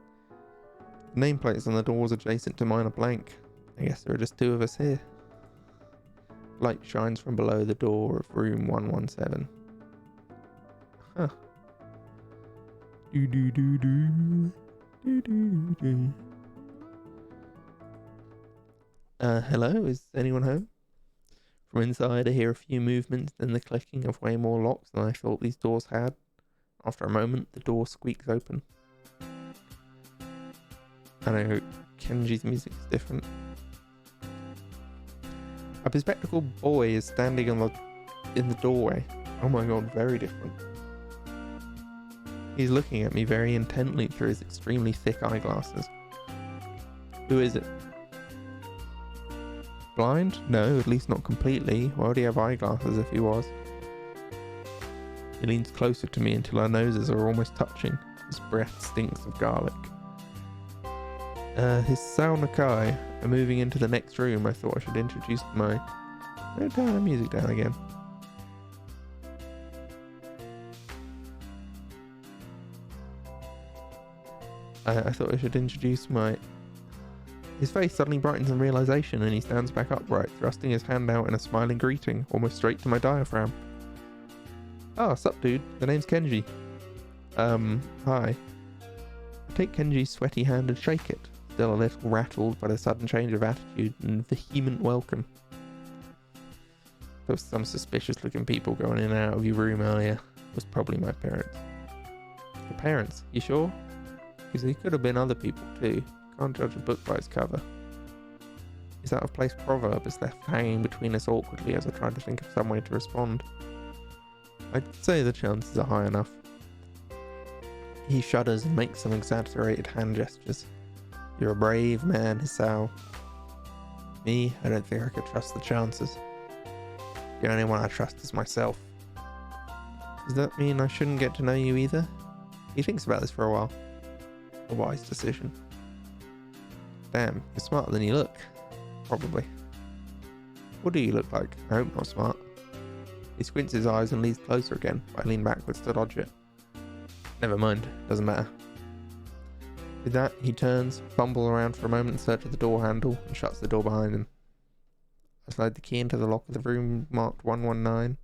The nameplates on the doors adjacent to mine are blank. I guess there are just 2 of us here. Light shines from below the door of room 117. Huh. Hello, is anyone home? From inside I hear a few movements, then the clicking of way more locks than I thought these doors had. After a moment, the door squeaks open. I know Kenji's music is different. A bespectacled boy is standing in the doorway. Oh my god, very different. He's looking at me very intently through his extremely thick eyeglasses. Who is it? Blind? No, at least not completely. Why would he have eyeglasses if he was? He leans closer to me until our noses are almost touching. His breath stinks of garlic. His Sao Nakai are moving into the next room. I thought I should introduce my... Oh, turn the music down again. I thought I should introduce my... His face suddenly brightens in realization and he stands back upright, thrusting his hand out in a smiling greeting, almost straight to my diaphragm. Oh, sup dude, the name's Kenji. Hi. I take Kenji's sweaty hand and shake it, still a little rattled by the sudden change of attitude and vehement welcome. There was some suspicious looking people going in and out of your room earlier. It was probably my parents. Your parents? You sure? Because they could have been other people too. Can't judge a book by its cover. His out-of-place proverb is left hanging between us awkwardly as I try to think of some way to respond. I'd say the chances are high enough. He shudders and makes some exaggerated hand gestures. You're a brave man, Hisao. Me, I don't think I could trust the chances. The only one I trust is myself. Does that mean I shouldn't get to know you either? He thinks about this for a while. A wise decision. Damn, you're smarter than you look. Probably. What do you look like? I hope not smart. He squints his eyes and leans closer again, but I lean backwards to dodge it. Never mind, doesn't matter. With that, he turns, fumbles around for a moment in search of the door handle, and shuts the door behind him. I slide the key into the lock of the room marked 119.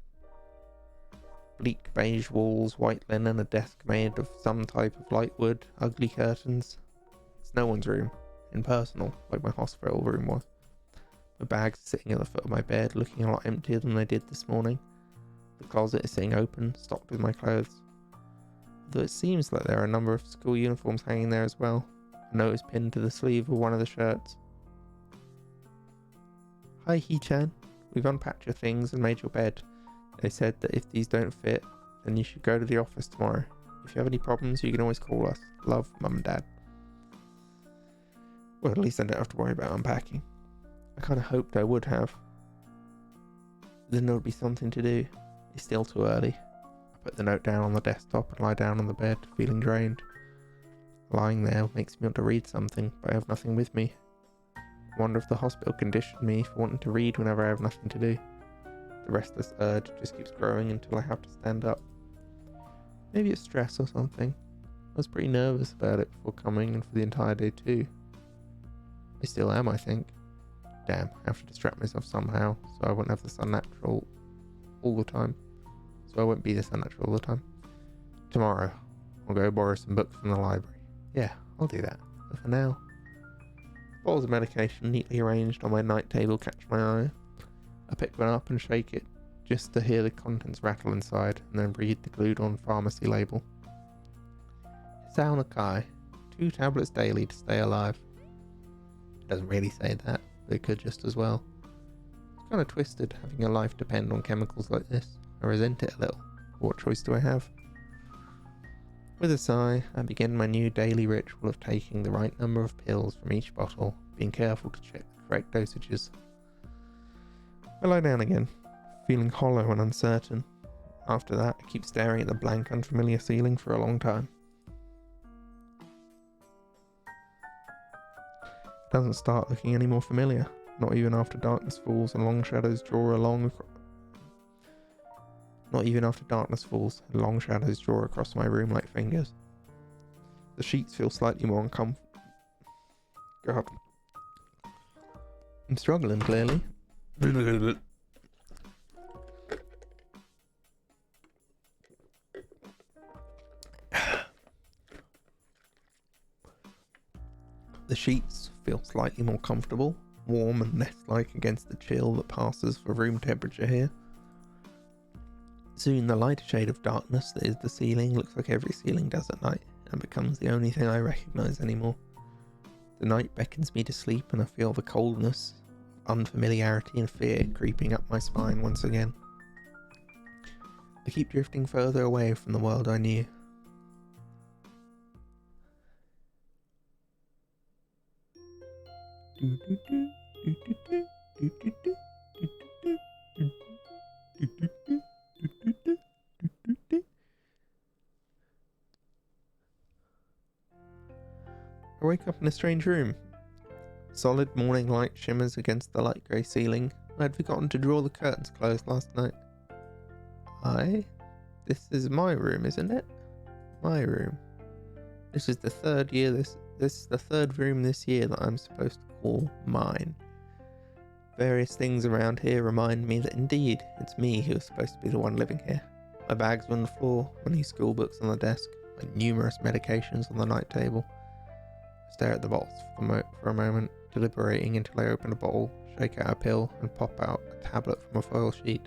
Bleak beige walls, white linen, a desk made of some type of light wood, ugly curtains. It's no one's room. Impersonal, like my hospital room was. My bags are sitting at the foot of my bed, looking a lot emptier than they did this morning. The closet is sitting open, stocked with my clothes. Though it seems like there are a number of school uniforms hanging there as well. A note is pinned to the sleeve of one of the shirts. Hi, Hee-chan. We've unpacked your things and made your bed. They said that if these don't fit, then you should go to the office tomorrow. If you have any problems, you can always call us. Love, Mum and Dad. Well, at least I don't have to worry about unpacking. I kind of hoped I would have. Then there would be something to do. It's still too early. I put the note down on the desktop and lie down on the bed, feeling drained. Lying there makes me want to read something, but I have nothing with me. I wonder if the hospital conditioned me for wanting to read whenever I have nothing to do. The restless urge just keeps growing until I have to stand up. Maybe it's stress or something. I was pretty nervous about it before coming and for the entire day too. I still am, I think. Damn, I have to distract myself somehow so I won't have the sun natural all the time. So I won't be the sun natural all the time. Tomorrow, I'll go borrow some books from the library. Yeah, I'll do that. But for now, bottles of medication neatly arranged on my night table catch my eye. I pick one up and shake it, just to hear the contents rattle inside, and then read the glued-on pharmacy label. Saunakai, 2 tablets daily to stay alive. It doesn't really say that, but it could just as well. It's kind of twisted, having your life depend on chemicals like this. I resent it a little. What choice do I have? With a sigh, I begin my new daily ritual of taking the right number of pills from each bottle, being careful to check the correct dosages. I lie down again, feeling hollow and uncertain. After that, I keep staring at the blank, unfamiliar ceiling for a long time. It doesn't start looking any more familiar, not even after darkness falls and long shadows draw across my room like fingers. The sheets feel slightly more uncomfortable. God. I'm struggling, clearly. The sheets feel slightly more comfortable, warm and nest-like against the chill that passes for room temperature here. Soon the lighter shade of darkness that is the ceiling looks like every ceiling does at night, and becomes the only thing I recognise anymore. The night beckons me to sleep, and I feel the coldness, unfamiliarity and fear creeping up my spine once again. I keep drifting further away from the world I knew. I wake up in a strange room. Solid morning light shimmers against the light grey ceiling. I had forgotten to draw the curtains closed last night. This is my room, isn't it? My room. This is the third room this year that I'm supposed to call mine. Various things around here remind me that indeed it's me who is supposed to be the one living here. My bags are on the floor, my new school books on the desk, my numerous medications on the night table. I stare at the bottles for a moment, deliberating until I open a bottle, shake out a pill, and pop out a tablet from a foil sheet.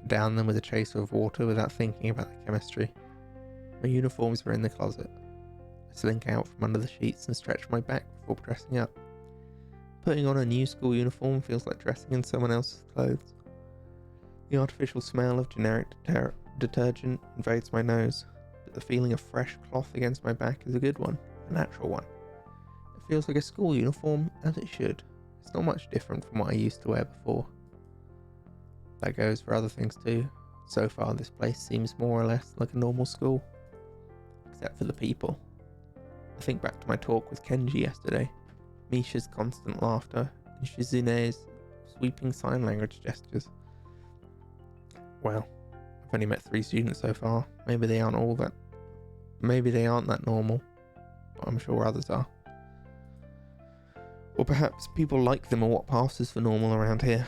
Down them with a chaser of water without thinking about the chemistry. My uniforms are in the closet. I slink out from under the sheets and stretch my back before dressing up. Putting on a new school uniform feels like dressing in someone else's clothes. The artificial smell of generic detergent invades my nose, but the feeling of fresh cloth against my back is a good one, a natural one. It feels like a school uniform, as it should. It's not much different from what I used to wear before. That goes for other things too. So far, this place seems more or less like a normal school, except for the people. I think back to my talk with Kenji yesterday, Misha's constant laughter, and Shizune's sweeping sign language gestures. Well, I've only met 3 students so far. Maybe they aren't that normal, but I'm sure others are. Or perhaps people like them, or what passes for normal around here.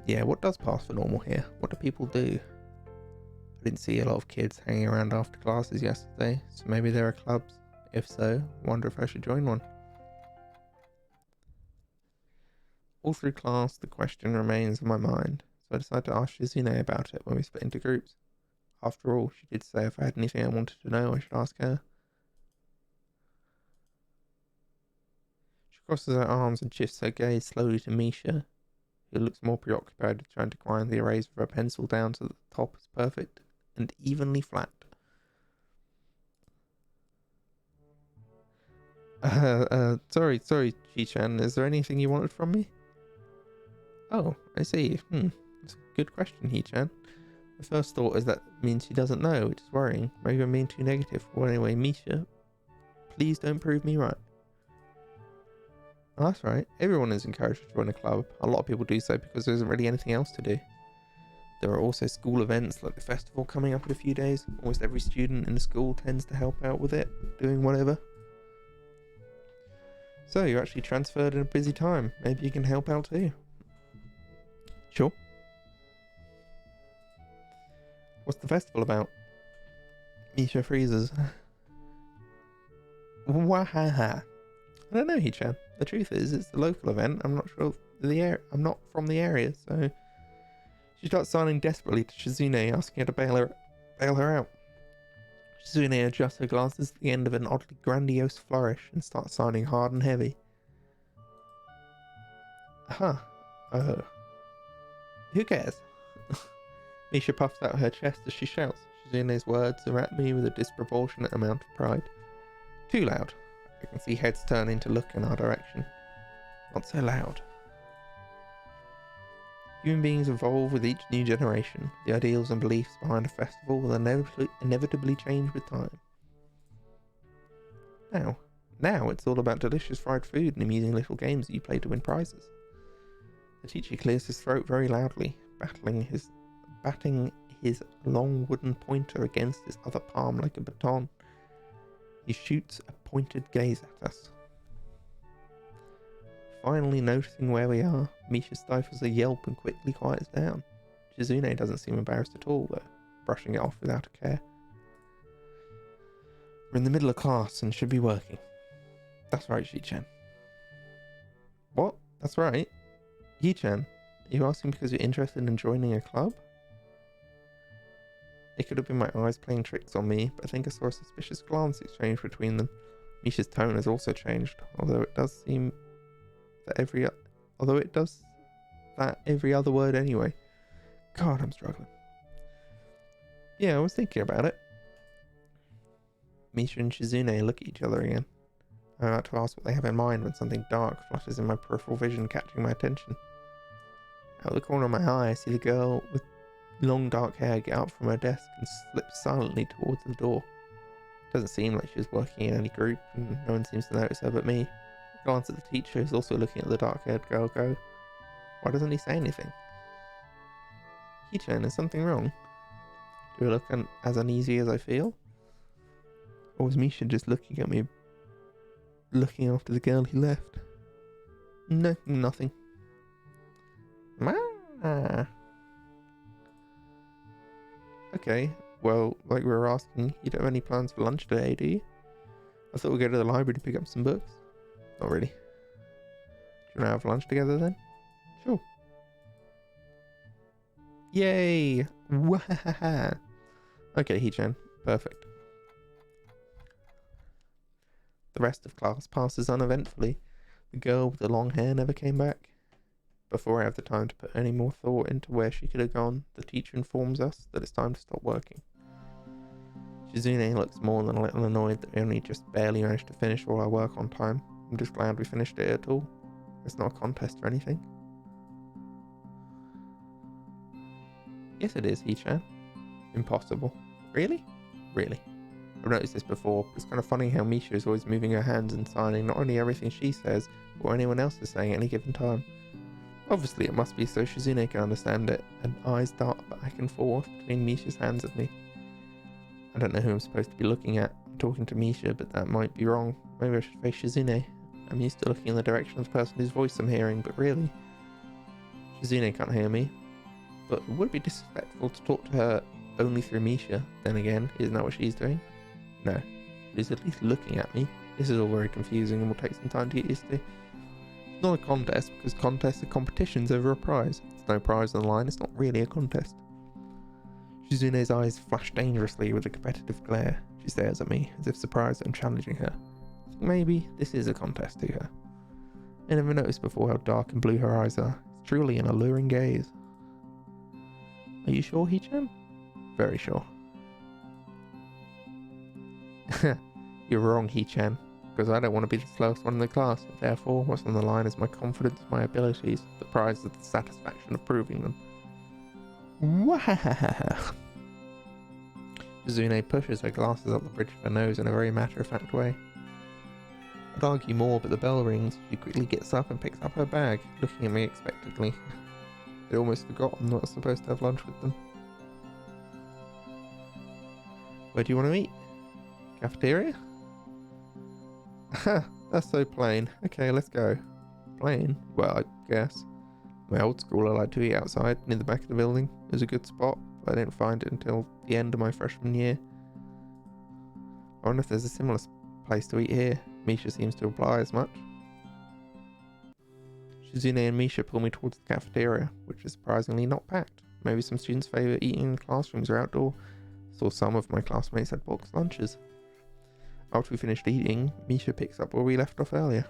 Yeah, what does pass for normal here? What do people do? I didn't see a lot of kids hanging around after classes yesterday, so maybe there are clubs. If so, wonder if I should join one. All through class, the question remains on my mind, so I decided to ask Shizune about it when we split into groups. After all, she did say if I had anything I wanted to know, I should ask her. She crosses her arms and shifts her gaze slowly to Misha, who looks more preoccupied with trying to grind the eraser of her pencil down so that the top is perfect and evenly flat. Sorry, Chi-chan, is there anything you wanted from me? Oh, I see. That's a good question, He-chan. My first thought is that means she doesn't know, which is worrying. Maybe I'm being too negative. Well, anyway, Misha, please don't prove me right. Oh, that's right. Everyone is encouraged to join a club. A lot of people do so because there isn't really anything else to do. There are also school events like the festival coming up in a few days. Almost every student in the school tends to help out with it, doing whatever. So, you're actually transferred in a busy time. Maybe you can help out too. Sure. What's the festival about? Misha freezes. Wahaha. I don't know, Hichan. The truth is, it's the local event. I'm not sure I'm not from the area, so she starts signing desperately to Shizune, asking her to bail her out. Shizune adjusts her glasses at the end of an oddly grandiose flourish and starts signing hard and heavy. Who cares? Misha puffs out her chest as she shouts. Shizune's words are at me with a disproportionate amount of pride. Too loud. I can see heads turning to look in our direction. Not so loud. Human beings evolve with each new generation. The ideals and beliefs behind a festival will inevitably change with time. Now it's all about delicious fried food and amusing little games that you play to win prizes. The teacher clears his throat very loudly, batting his long wooden pointer against his other palm like a baton. He shoots a pointed gaze at us. Finally noticing where we are, Misha stifles a yelp and quickly quiets down. Shizune doesn't seem embarrassed at all, though, brushing it off without a care. We're in the middle of class and should be working. That's right, Shi-chan. What? That's right? Yi-chan, are you asking because you're interested in joining a club? It could have been my eyes playing tricks on me, but I think I saw a suspicious glance exchanged between them. Misha's tone has also changed, although it does that every other word anyway. God, I'm struggling. Yeah, I was thinking about it. Misha and Shizune look at each other again. I'm about to ask what they have in mind when something dark flashes in my peripheral vision, catching my attention. Out of the corner of my eye, I see the girl with long dark hair get up from her desk and slip silently towards the door. It doesn't seem like she's working in any group, and no one seems to notice her but me. I glance at the teacher, who's also looking at the dark-haired girl, go, why doesn't he say anything? Hichan, is something wrong? Do I look as uneasy as I feel? Or was Misha just looking at me, looking after the girl he left? No, nothing. Okay, well, like we were asking, you don't have any plans for lunch today, do you? I thought we'd go to the library to pick up some books. Not really. Do you want to have lunch together then? Sure. Yay! Wahaha! Okay, Hichan. Perfect. The rest of class passes uneventfully. The girl with the long hair never came back. Before I have the time to put any more thought into where she could have gone, the teacher informs us that it's time to stop working. Shizune looks more than a little annoyed that we only just barely managed to finish all our work on time. I'm just glad we finished it at all. It's not a contest or anything. Yes, it is, Hichan. Impossible. Really? Really? I've noticed this before. It's kind of funny how Misha is always moving her hands and signing not only everything she says, but what anyone else is saying at any given time. Obviously, it must be so Shizune can understand it, and eyes dart back and forth between Misha's hands and me. I don't know who I'm supposed to be looking at. I'm talking to Misha, but that might be wrong. Maybe I should face Shizune. I'm used to looking in the direction of the person whose voice I'm hearing, but really, Shizune can't hear me. But it would be disrespectful to talk to her only through Misha. Then again, isn't that what she's doing? No. She's at least looking at me. This is all very confusing and will take some time to get used to. It's not a contest, because contests are competitions over a prize. There's no prize on the line, it's not really a contest. Shizune's eyes flash dangerously with a competitive glare. She stares at me, as if surprised I'm challenging her. I think maybe this is a contest to her. I never noticed before how dark and blue her eyes are. It's truly an alluring gaze. Are you sure, Hee-chan? Very sure. You're wrong, Hee-chan, because I don't want to be the slowest one in the class. Therefore, what's on the line is my confidence, my abilities. The prize is the satisfaction of proving them. Wahahaha. Shizune pushes her glasses up the bridge of her nose in a very matter-of-fact way. I'd argue more, but the bell rings. She quickly gets up and picks up her bag, looking at me expectantly. I'd almost forgotten that I was supposed to have lunch with them. Where do you want to eat? Cafeteria? Ha! That's so plain. Okay, let's go. Plain? Well, I guess. My old school I like to eat outside, near the back of the building. It was a good spot, but I didn't find it until the end of my freshman year. I wonder if there's a similar place to eat here. Misha seems to imply as much. Shizune and Misha pull me towards the cafeteria, which is surprisingly not packed. Maybe some students favour eating in classrooms or outdoor. Saw some of my classmates had boxed lunches. After we finished eating, Misha picks up where we left off earlier.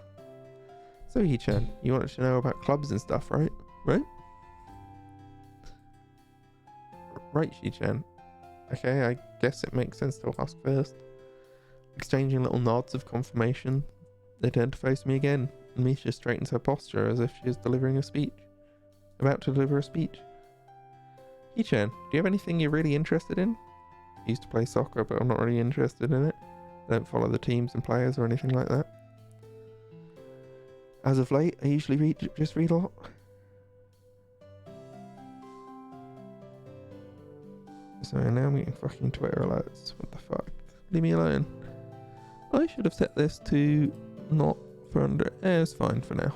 So Hee-chan, you wanted to know about clubs and stuff, right? Right? Right, Hee-chan. Okay, I guess it makes sense to ask first. Exchanging little nods of confirmation, they turn to face me again, and Misha straightens her posture as if she is delivering a speech. About to deliver a speech. Hee-chan, do you have anything you're really interested in? I used to play soccer, but I'm not really interested in it. I don't follow the teams and players or anything like that. As of late, I usually just read a lot. So now I'm getting fucking Twitter alerts. What the fuck? Leave me alone. I should have set this to not for under. It's fine for now.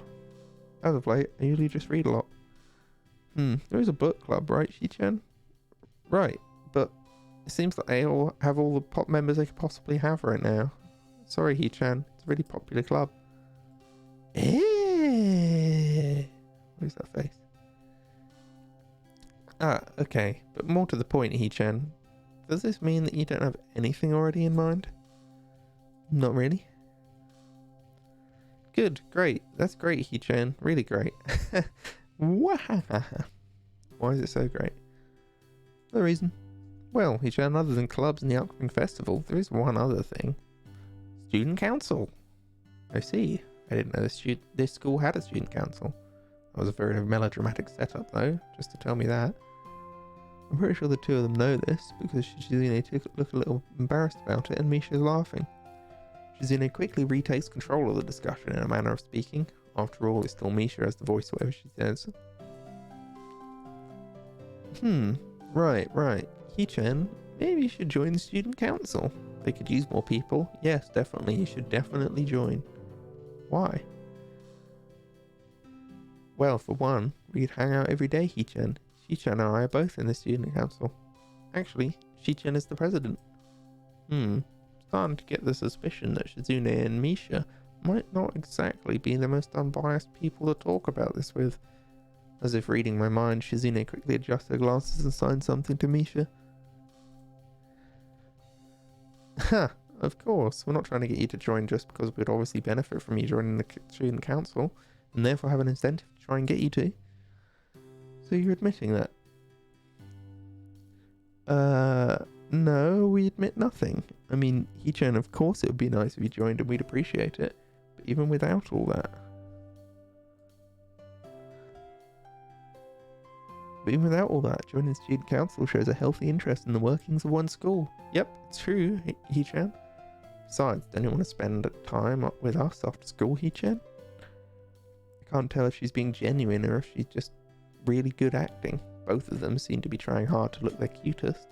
As of late, I usually just read a lot. There is a book club, right, Hee-chan? Right, but it seems like they all have all the pop members they could possibly have right now. Sorry, Hee-chan. It's a really popular club. What is that face? Ah, okay. But more to the point, Hee-chan. Does this mean that you don't have anything already in mind? Not really. Good, great. That's great, Hee-chan. Really great. Why is it so great? No reason. Well, Hee-chan, other than clubs and the upcoming festival, there is one other thing. Student council. I see. I didn't know this school had a student council. That was a very melodramatic setup, though, just to tell me that. I'm pretty sure the two of them know this, because Shizune look a little embarrassed about it, and Misha's laughing. Shizune quickly retakes control of the discussion in a manner of speaking. After all, it's still Misha as the voice, whatever she says. Right. Hee-chan, maybe you should join the student council. They could use more people. Yes, definitely, you should definitely join. Why? Well, for one, we could hang out every day, Hee-chan. Hee-chan and I are both in the student council. Actually, Hee-chan is the president. Starting to get the suspicion that Shizune and Misha might not exactly be the most unbiased people to talk about this with. As if reading my mind, Shizune quickly adjusts her glasses and signs something to Misha. Ha! Of course, we're not trying to get you to join just because we'd obviously benefit from you joining the student council, and therefore have an incentive to try and get you to. So you're admitting that? No, we admit nothing. I mean, Hee-chan, of course it would be nice if you joined and we'd appreciate it, but even without all that. But even without all that, joining student council shows a healthy interest in the workings of one school. Yep, it's true, Hee-chan. Besides, don't you want to spend time with us after school, Hee-chan? I can't tell if she's being genuine or if she's just really good acting. Both of them seem to be trying hard to look their cutest,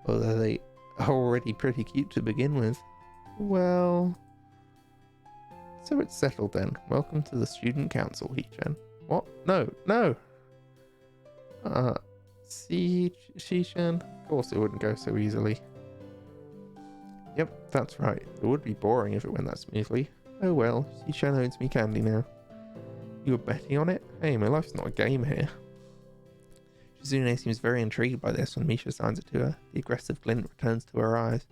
although they are already pretty cute to begin with. Well... So it's settled then. Welcome to the student council, Hee-chan. What? No, no! See, Shi-chan? Of course it wouldn't go so easily. Yep, that's right. It would be boring if it went that smoothly. Oh well, Shi-chan owes me candy now. You were betting on it? Hey, my life's not a game here. Shizune seems very intrigued by this when Misha signs it to her. The aggressive glint returns to her eyes.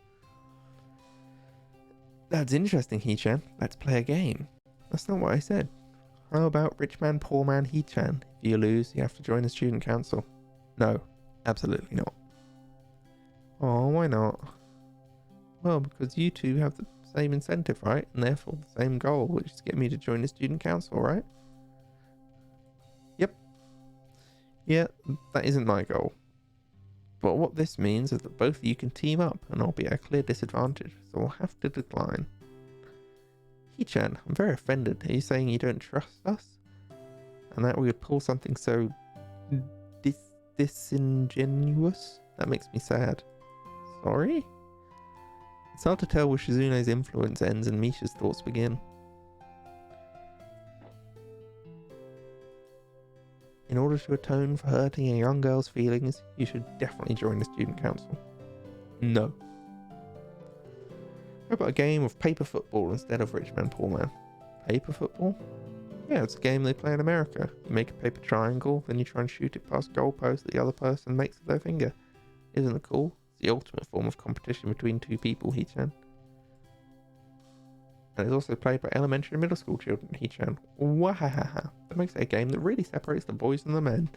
That's interesting, Hee-chan. Let's play a game. That's not what I said. How about rich man, poor man, Hee-chan? If you lose, you have to join the student council. No, absolutely not. Oh, why not? Well, because you two have the same incentive, right? And therefore the same goal, which is to get me to join the student council, right? Yep. Yeah, that isn't my goal. But what this means is that both of you can team up, and I'll be at a clear disadvantage, so I'll have to decline. Hee-chan, I'm very offended. Are you saying you don't trust us? And that we would pull something so disingenuous? That makes me sad. Sorry? It's hard to tell where Shizune's influence ends and Misha's thoughts begin. In order to atone for hurting a young girl's feelings, you should definitely join the student council. No. How about a game of paper football instead of rich man, poor man? Paper football? Yeah, it's a game they play in America. You make a paper triangle, then you try and shoot it past goalpost that the other person makes with their finger. Isn't it cool? It's the ultimate form of competition between two people, Hee-chan. And it's also played by elementary and middle school children, Hee-chan. Wahahaha. That makes it a game that really separates the boys from the men.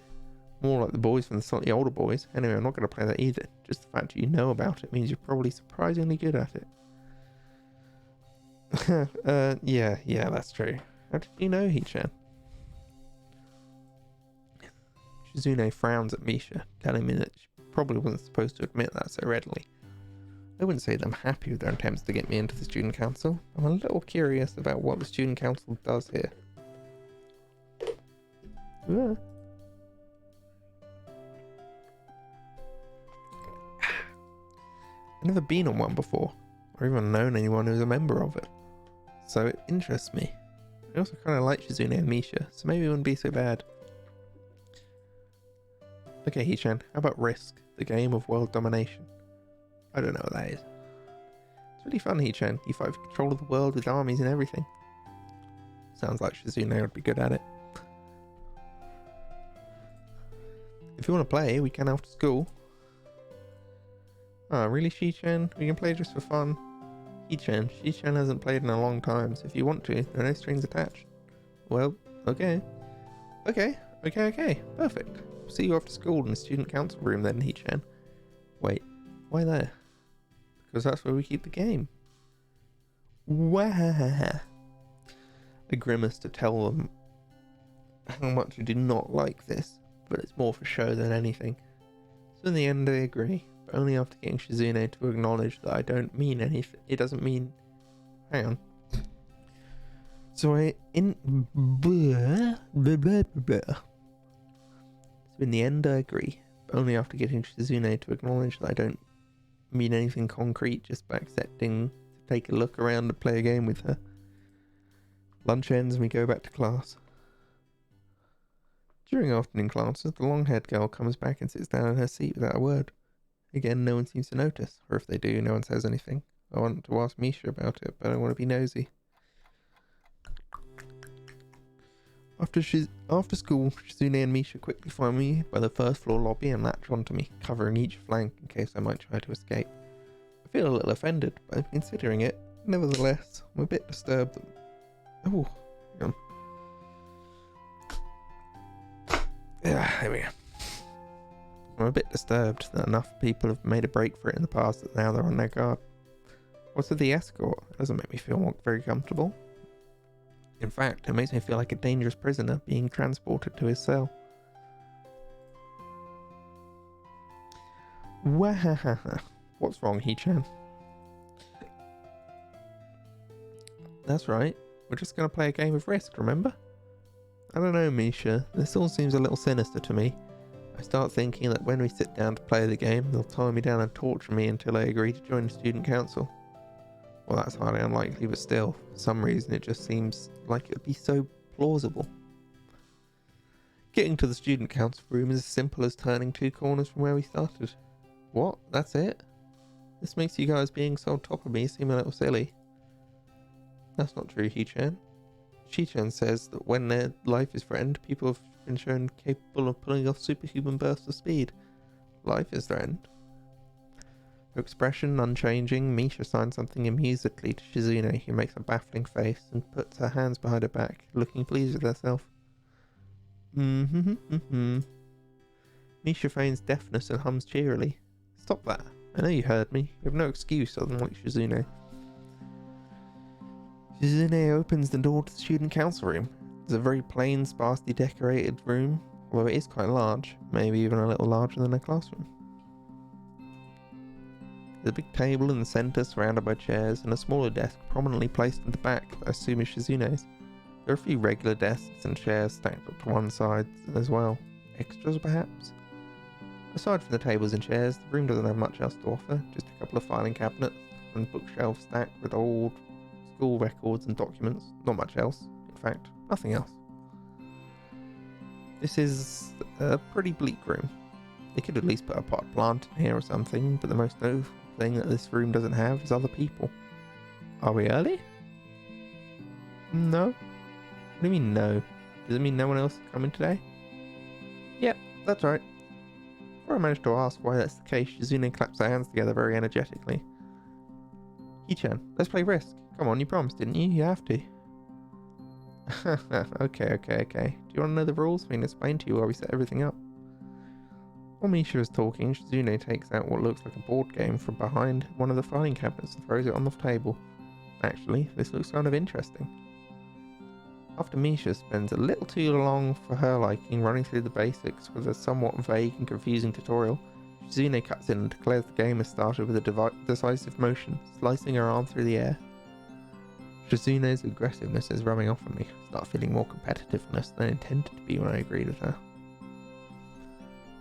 More like the boys from the slightly older boys. Anyway, I'm not going to play that either. Just the fact you know about it means you're probably surprisingly good at it. Yeah, that's true. How did you know, Hee-chan? Shizune frowns at Misha, telling me that she probably wasn't supposed to admit that so readily. I wouldn't say that I'm happy with their attempts to get me into the student council. I'm a little curious about what the student council does here. I've never been on one before, or even known anyone who's a member of it. So it interests me. I also kind of like Shizune and Misha, so maybe it wouldn't be so bad. Okay, Hee-chan, how about Risk, the game of world domination? I don't know what that is. It's really fun, Hee-chan. You fight for control of the world with armies and everything. Sounds like Shizune would be good at it. If you want to play, we can after school. Ah, really, Shi-chan? We can play just for fun. Shi-chan hasn't played in a long time, so if you want to, there are no strings attached. Well, okay. Okay, perfect. See you after school in the student council room then, Hee-chan. Wait, why there? Because that's where we keep the game. Wah! I grimace to tell them how much I do not like this, but it's more for show than anything. So in the end I agree, but only after getting Shizune to acknowledge that I don't mean anything. It doesn't mean... Hang on. So in the end I agree, but only after getting Shizune to acknowledge that I don't mean anything concrete, just by accepting to take a look around and play a game with her. Lunch ends and we go back to class. During afternoon classes, the long-haired girl comes back and sits down in her seat without a word. Again, no one seems to notice, or if they do, no one says anything. I want to ask Misha about it, but I want to be nosy. After school, Shizune and Misha quickly find me by the first floor lobby and latch onto me, covering each flank in case I might try to escape. I feel a little offended, but I'm considering it. Nevertheless, I'm a bit disturbed that... Oh, hang on. Yeah, there we go. I'm a bit disturbed that enough people have made a break for it in the past that now they're on their guard. What's with the escort? It doesn't make me feel very comfortable. In fact, it makes me feel like a dangerous prisoner being transported to his cell. Wahahaha. What's wrong, Hee-chan? That's right. We're just going to play a game of Risk, remember? I don't know, Misha. This all seems a little sinister to me. I start thinking that when we sit down to play the game, they'll tie me down and torture me until I agree to join the student council. Well, that's highly unlikely, but still, for some reason it just seems like it would be so plausible. Getting to the student council room is as simple as turning 2 corners from where we started. What? That's it? This makes you guys being so on top of me seem a little silly. That's not true, Hee-chan. Shi-chan says that when their life is threatened, people have been shown capable of pulling off superhuman bursts of speed. Life is threatened. Her expression unchanging, Misha signs something amusedly to Shizune, who makes a baffling face and puts her hands behind her back, looking pleased with herself. Misha feigns deafness and hums cheerily. Stop that. I know you heard me. You have no excuse other than like Shizune. Shizune opens the door to the student council room. It's a very plain, sparsely decorated room, although it is quite large, maybe even a little larger than a classroom. There's a big table in the centre surrounded by chairs, and a smaller desk prominently placed in the back that I assume is Shizune's. There are a few regular desks and chairs stacked up to one side as well. Extras, perhaps? Aside from the tables and chairs, the room doesn't have much else to offer, just a couple of filing cabinets and bookshelves stacked with old school records and documents. Not much else. In fact, nothing else. This is a pretty bleak room. They could at least put a potted plant in here or something, but the most notable thing that this room doesn't have is other people. Are we early? No? What do you mean no? Does it mean no one else is coming today? Yep, that's right. Before I managed to ask why that's the case, Shizune claps her hands together very energetically. Hee-chan, let's play Risk. Come on, you promised, didn't you? You have to. Okay. Do you want to know the rules? I can explain to you while we set everything up. While Misha is talking, Shizune takes out what looks like a board game from behind one of the filing cabinets and throws it on the table. Actually, this looks kind of interesting. After Misha spends a little too long for her liking running through the basics with a somewhat vague and confusing tutorial, Shizune cuts in and declares the game has started with a decisive motion, slicing her arm through the air. Shizune's aggressiveness is rubbing off on me. I start feeling more competitiveness than I intended to be when I agreed with her.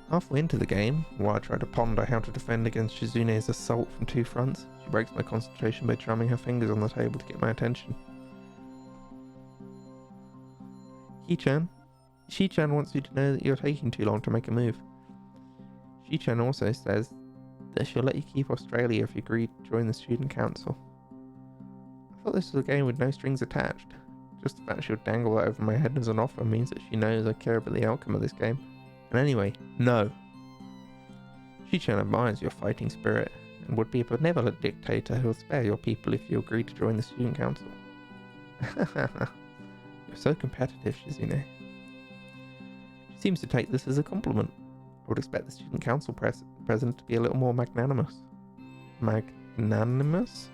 Halfway into the game, while I try to ponder how to defend against Shizune's assault from 2 fronts, she breaks my concentration by drumming her fingers on the table to get my attention. Shi-chan wants you to know that you're taking too long to make a move. Shi-chan also says that she'll let you keep Australia if you agree to join the student council. I thought this was a game with no strings attached. Just the fact she'll dangle that over my head as an offer means that she knows I care about the outcome of this game. And anyway, no. Shi-chan admires your fighting spirit and would be a benevolent dictator who will spare your people if you agree to join the student council. You're so competitive, Shizune. She seems to take this as a compliment. I would expect the student council president to be a little more magnanimous. Magnanimous?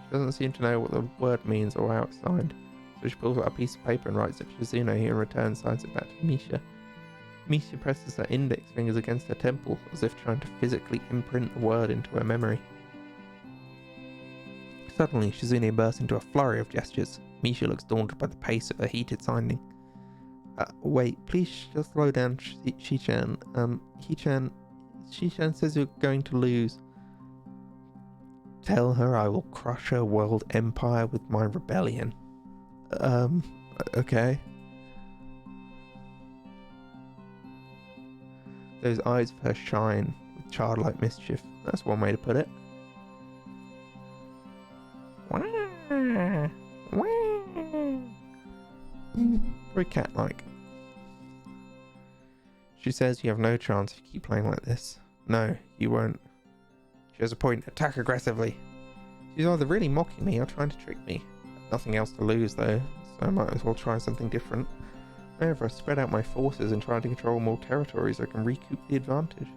She doesn't seem to know what the word means or how it's signed, so she pulls out a piece of paper and writes it to Shizune, who in return signs it back to Misha. Misha presses her index fingers against her temple, as if trying to physically imprint the word into her memory. Suddenly, Shizune bursts into a flurry of gestures. Misha looks daunted by the pace of her heated signing. Wait, please just slow down, Shi-chan. Shi-chan says you're going to lose. Tell her I will crush her world empire with my rebellion. Okay. Those eyes of her shine with childlike mischief. That's one way to put it. Very cat-like. She says you have no chance if you keep playing like this. No, you won't. She has a point. Attack aggressively. She's either really mocking me or trying to trick me. Nothing else to lose though, so I might as well try something different. Maybe if I spread out my forces and try to control more territories, I can recoup the advantage.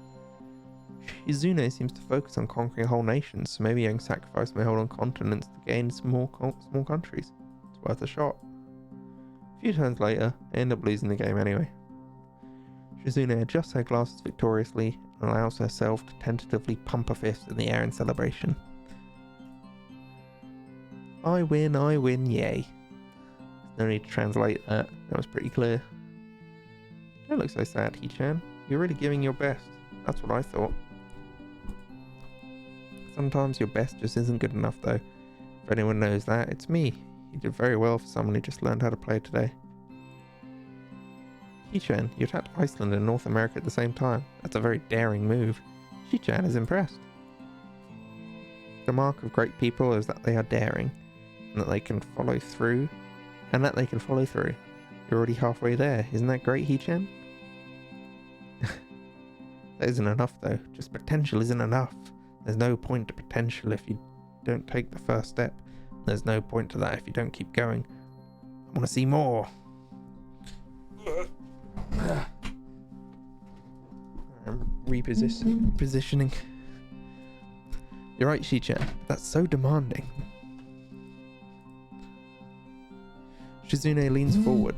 Shizune seems to focus on conquering whole nations, so maybe I can sacrifice my hold on continents to gain small countries. It's worth a shot. A few turns later, I end up losing the game anyway. Shizune adjusts her glasses victoriously, and allows herself to tentatively pump a fist in the air in celebration. I win, yay. No need to translate that. That was pretty clear. Don't look so sad, Hee-chan. You're really giving your best. That's what I thought. Sometimes your best just isn't good enough, though. If anyone knows that, it's me. You did very well for someone who just learned how to play today. Hee-chan, you attacked Iceland and North America at the same time. That's a very daring move. Hee-chan is impressed. The mark of great people is that they are daring, and that they can follow through. You're already halfway there. Isn't that great, Hee-chan? That isn't enough, though. Just potential isn't enough. There's no point to potential if you don't take the first step. There's no point to that if you don't keep going. I want to see more. I'm repositioning. You're right, Hee-chan. That's so demanding. Shizune leans forward,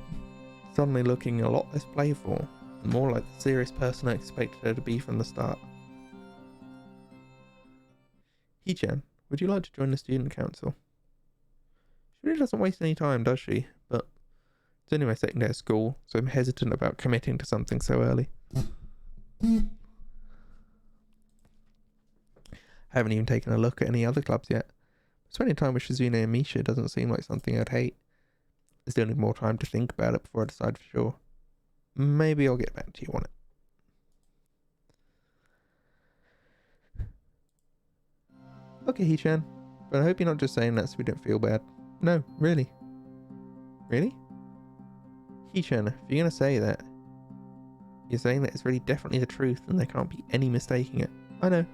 suddenly looking a lot less playful, and more like the serious person I expected her to be from the start. Hee-chan, would you like to join the student council? She really doesn't waste any time, does she? But it's only my second day of school, so I'm hesitant about committing to something so early. I haven't even taken a look at any other clubs yet. Spending time with Shizune and Misha doesn't seem like something I'd hate. I still need more time to think about it before I decide for sure. Maybe I'll get back to you on it. Okay, Hee-chan, but I hope you're not just saying that so we don't feel bad. No, really. Really? Hee-chan, if you're going to say that, you're saying that it's really definitely the truth and there can't be any mistaking it. I know.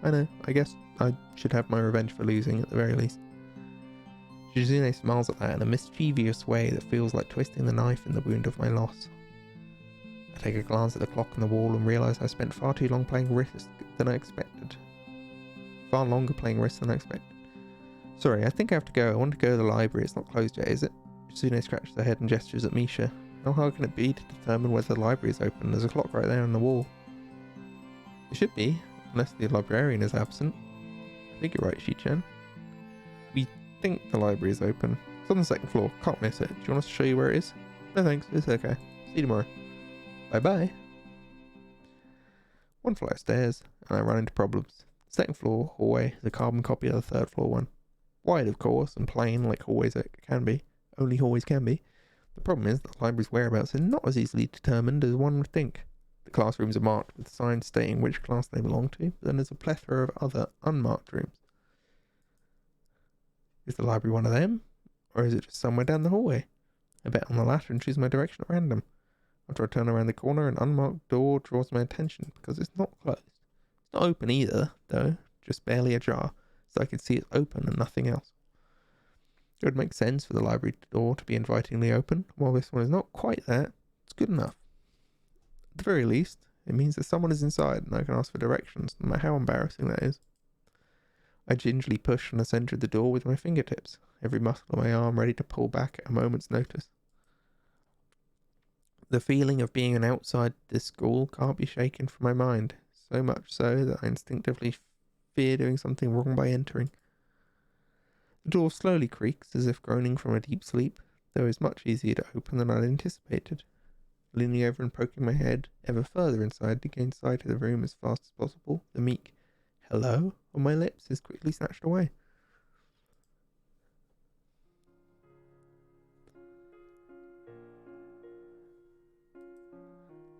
I guess I should have my revenge for losing at the very least. Shizune smiles at that in a mischievous way that feels like twisting the knife in the wound of my loss. I take a glance at the clock on the wall and realise I spent far too long playing Risk than I expected. Far longer playing Risk than I expected. Sorry, I think I have to go. I want to go to the library. It's not closed yet, is it? Shizune scratches her head and gestures at Misha. How hard can it be to determine whether the library is open? There's a clock right there on the wall. It should be, unless the librarian is absent. I think you're right, Hee-chan. We think the library is open. It's on the second floor. Can't miss it. Do you want us to show you where it is? No thanks. It's okay. See you tomorrow. Bye-bye. One flight of stairs, and I run into problems. Second floor hallway is a carbon copy of the third floor one. Wide, of course, and plain like hallways can be. Only hallways can be. The problem is that the library's whereabouts is not as easily determined as one would think. The classrooms are marked with signs stating which class they belong to, but then there's a plethora of other unmarked rooms. Is the library one of them? Or is it just somewhere down the hallway? I bet on the latter and choose my direction at random. After I turn around the corner, an unmarked door draws my attention because it's not closed. It's not open either, though, just barely ajar, so I can see it's open and nothing else. It would make sense for the library door to be invitingly open. While this one is not quite that, it's good enough. At the very least, it means that someone is inside and I can ask for directions, no matter how embarrassing that is. I gingerly push on the centre of the door with my fingertips, every muscle of my arm ready to pull back at a moment's notice. The feeling of being an outside this school can't be shaken from my mind, so much so that I instinctively fear doing something wrong by entering. The door slowly creaks as if groaning from a deep sleep, though it's much easier to open than I'd anticipated. Leaning over and poking my head ever further inside to gain sight of the room as fast as possible, the meek "hello" on my lips is quickly snatched away.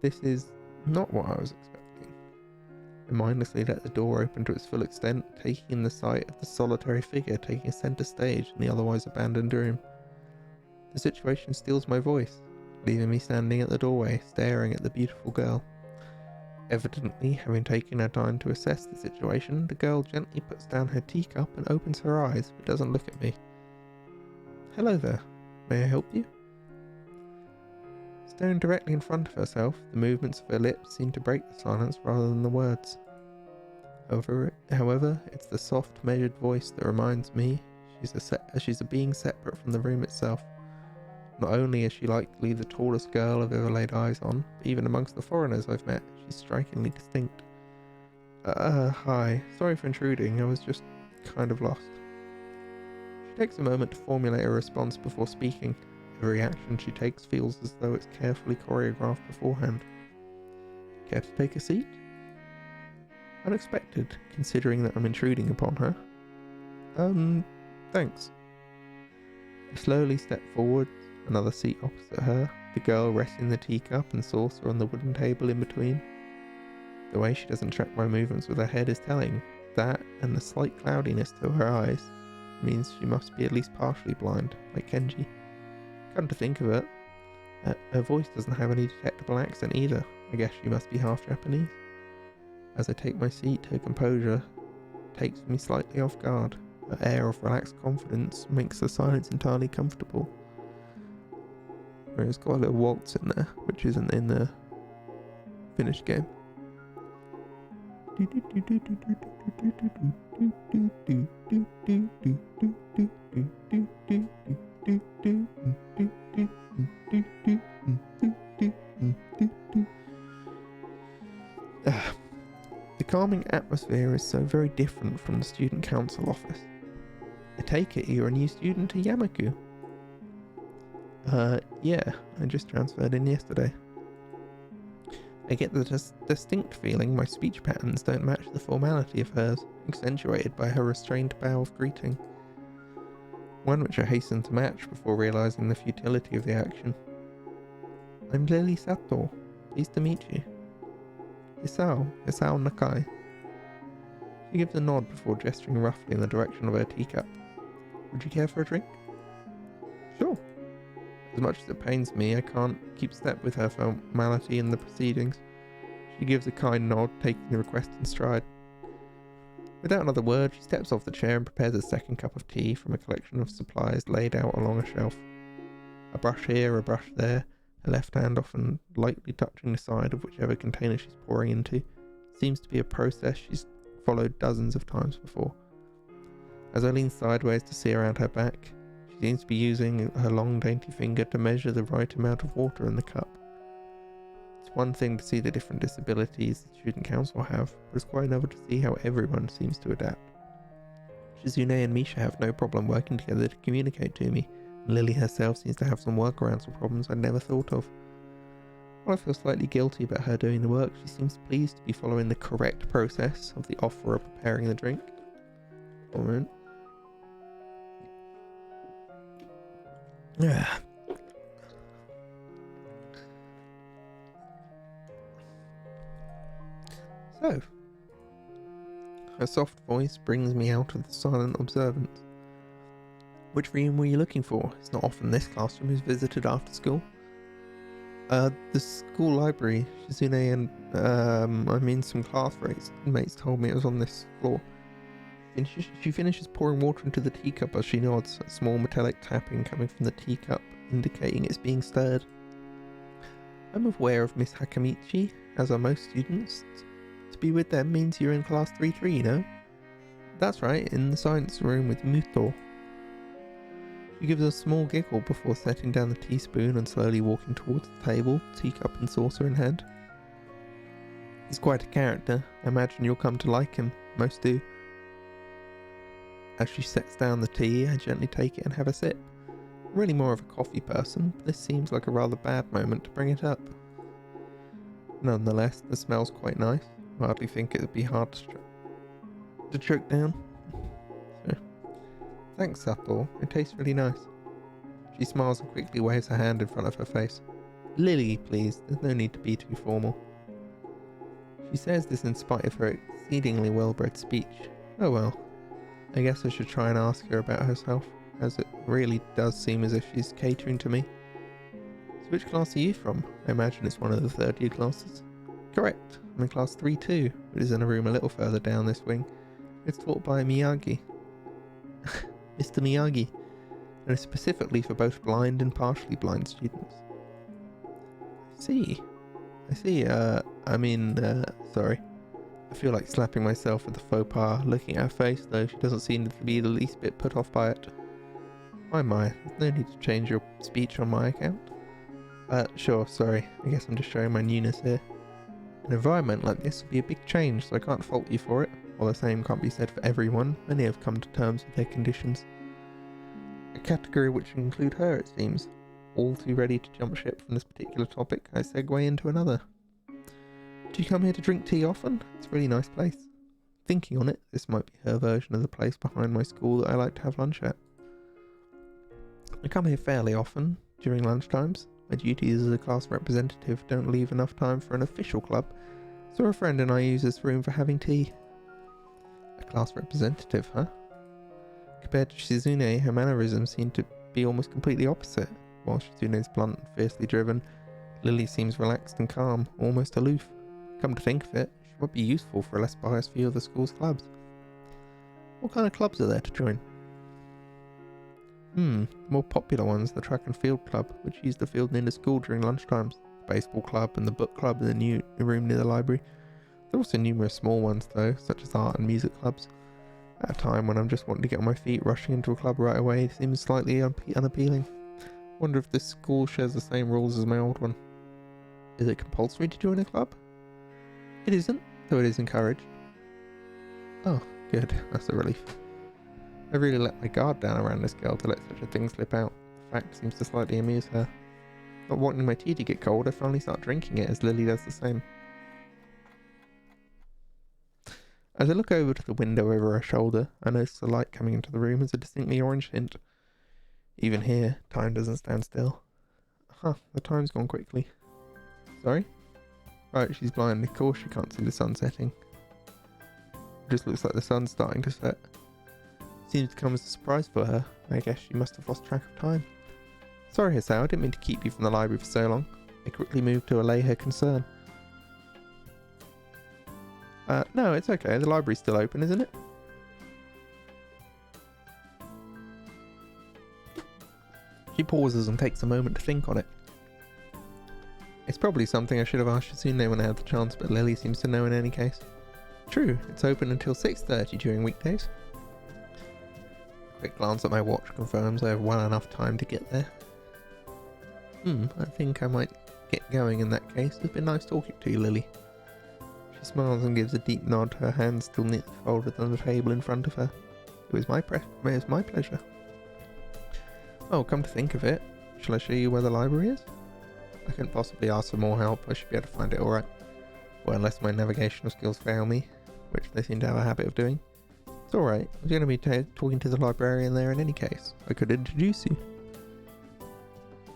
This is not what I was expecting. I mindlessly let the door open to its full extent, taking in the sight of the solitary figure taking centre stage in the otherwise abandoned room. The situation steals my voice, leaving me standing at the doorway, staring at the beautiful girl. Evidently, having taken her time to assess the situation, the girl gently puts down her teacup and opens her eyes, but doesn't look at me. Hello there. May I help you? Staring directly in front of herself, the movements of her lips seem to break the silence rather than the words. However, it's the soft, measured voice that reminds me she's a being separate from the room itself. Not only is she likely the tallest girl I've ever laid eyes on, but even amongst the foreigners I've met, she's strikingly distinct. Hi. Sorry for intruding. I was just kind of lost. She takes a moment to formulate a response before speaking. Every action she takes feels as though it's carefully choreographed beforehand. Care to take a seat? Unexpected, considering that I'm intruding upon her. Thanks. I slowly step forward, another seat opposite her, the girl resting the teacup and saucer on the wooden table in between. The way she doesn't track my movements with her head is telling. That, and the slight cloudiness to her eyes, means she must be at least partially blind, like Kenji. Come to think of it, her voice doesn't have any detectable accent either. I guess she must be half Japanese. As I take my seat, her composure takes me slightly off guard. Her air of relaxed confidence makes the silence entirely comfortable. It's got a little waltz in there, which isn't in the finished game. The calming atmosphere is so very different from the student council office. I take it you're a new student to Yamaku? Yeah, I just transferred in yesterday. I get the distinct feeling my speech patterns don't match the formality of hers, accentuated by her restrained bow of greeting. One which I hasten to match before realizing the futility of the action. I'm Lily Sato. Pleased to meet you. Isao Nakai. She gives a nod before gesturing roughly in the direction of her teacup. Would you care for a drink? Sure. As much as it pains me, I can't keep step with her formality in the proceedings. She gives a kind nod, taking the request in stride. Without another word, she steps off the chair and prepares a second cup of tea from a collection of supplies laid out along a shelf. A brush here, a brush there, her left hand often lightly touching the side of whichever container she's pouring into. Seems to be a process she's followed dozens of times before. As I lean sideways to see around her back, she seems to be using her long dainty finger to measure the right amount of water in the cup. It's one thing to see the different disabilities the student council have, but it's quite another to see how everyone seems to adapt. Shizune and Misha have no problem working together to communicate to me, and Lily herself seems to have some workarounds for problems I'd never thought of. While I feel slightly guilty about her doing the work, she seems pleased to be following the correct process of the offer of preparing the drink. Moment. Yeah. So, her soft voice brings me out of the silent observance. Which room were you looking for? It's not often this classroom is visited after school. The school library. Shizune and, some classmates told me it was on this floor. She finishes pouring water into the teacup as she nods, a small metallic tapping coming from the teacup, indicating it's being stirred. I'm aware of Miss Hakamichi, as are most students. To be with them means you're in class 3-3, you know? That's right, in the science room with Muto. She gives a small giggle before setting down the teaspoon and slowly walking towards the table, teacup and saucer in hand. He's quite a character. I imagine you'll come to like him. Most do. As she sets down the tea, I gently take it and have a sip. I'm really more of a coffee person, but this seems like a rather bad moment to bring it up. Nonetheless, the smell's quite nice. I hardly think it would be hard to choke down. So, thanks, Sato. It tastes really nice. She smiles and quickly waves her hand in front of her face. Lily, please. There's no need to be too formal. She says this in spite of her exceedingly well-bred speech. Oh well. I guess I should try and ask her about herself, as it really does seem as if she's catering to me. So which class are you from? I imagine it's one of the third year classes. Correct. I'm in class 3-2, which is in a room a little further down this wing. It's taught by Miyagi. Mr. Miyagi. And it's specifically for both blind and partially blind students. I see. Sorry. I feel like slapping myself with the faux pas, looking at her face though. She doesn't seem to be the least bit put off by it. My, there's no need to change your speech on my account. Sure, sorry. I guess I'm just showing my newness here. An environment like this would be a big change, so I can't fault you for it. While the same can't be said for everyone, many have come to terms with their conditions. A category which would include her, it seems. All too ready to jump ship from this particular topic, I segue into another. Do you come here to drink tea often? It's a really nice place. Thinking on it, this might be her version of the place behind my school that I like to have lunch at. I come here fairly often, during lunchtimes. My duties as a class representative don't leave enough time for an official club, so a friend and I use this room for having tea. A class representative, huh? Compared to Shizune, her mannerisms seem to be almost completely opposite. While Shizune's blunt and fiercely driven, Lily seems relaxed and calm, almost aloof. Come to think of it, she might be useful for a less biased view of the school's clubs. What kind of clubs are there to join? The more popular ones, the track and field club, which use the field near the school during lunchtimes, the baseball club and the book club in the new room near the library. There are also numerous small ones though, such as art and music clubs. At a time when I'm just wanting to get on my feet, rushing into a club right away seems slightly unappealing. Wonder if this school shares the same rules as my old one. Is it compulsory to join a club? It isn't, though it is encouraged. Oh, good, that's a relief. I really let my guard down around this girl to let such a thing slip out. The fact seems to slightly amuse her. Not wanting my tea to get cold, I finally start drinking it as Lily does the same. As I look over to the window over her shoulder, I notice the light coming into the room has a distinctly orange hint. Even here, time doesn't stand still. The time's gone quickly. Sorry? Right, she's blind. Of course she can't see the sun setting. It just looks like the sun's starting to set. Seems to come as a surprise for her. I guess she must have lost track of time. Sorry, Hisao, I didn't mean to keep you from the library for so long. I quickly moved to allay her concern. No, it's okay. The library's still open, isn't it? She pauses and takes a moment to think on it. It's probably something I should have asked Shizune when I had the chance, but Lily seems to know in any case. True, it's open until 6:30 during weekdays. A quick glance at my watch confirms I have well enough time to get there. I think I might get going in that case. It's been nice talking to you, Lily. She smiles and gives a deep nod, her hands still neatly folded on the table in front of her. It was my pleasure. Oh, come to think of it, shall I show you where the library is? I couldn't possibly ask for more help. I should be able to find it alright. Well, unless my navigational skills fail me, which they seem to have a habit of doing. It's alright. I was going to be talking to the librarian there in any case. I could introduce you.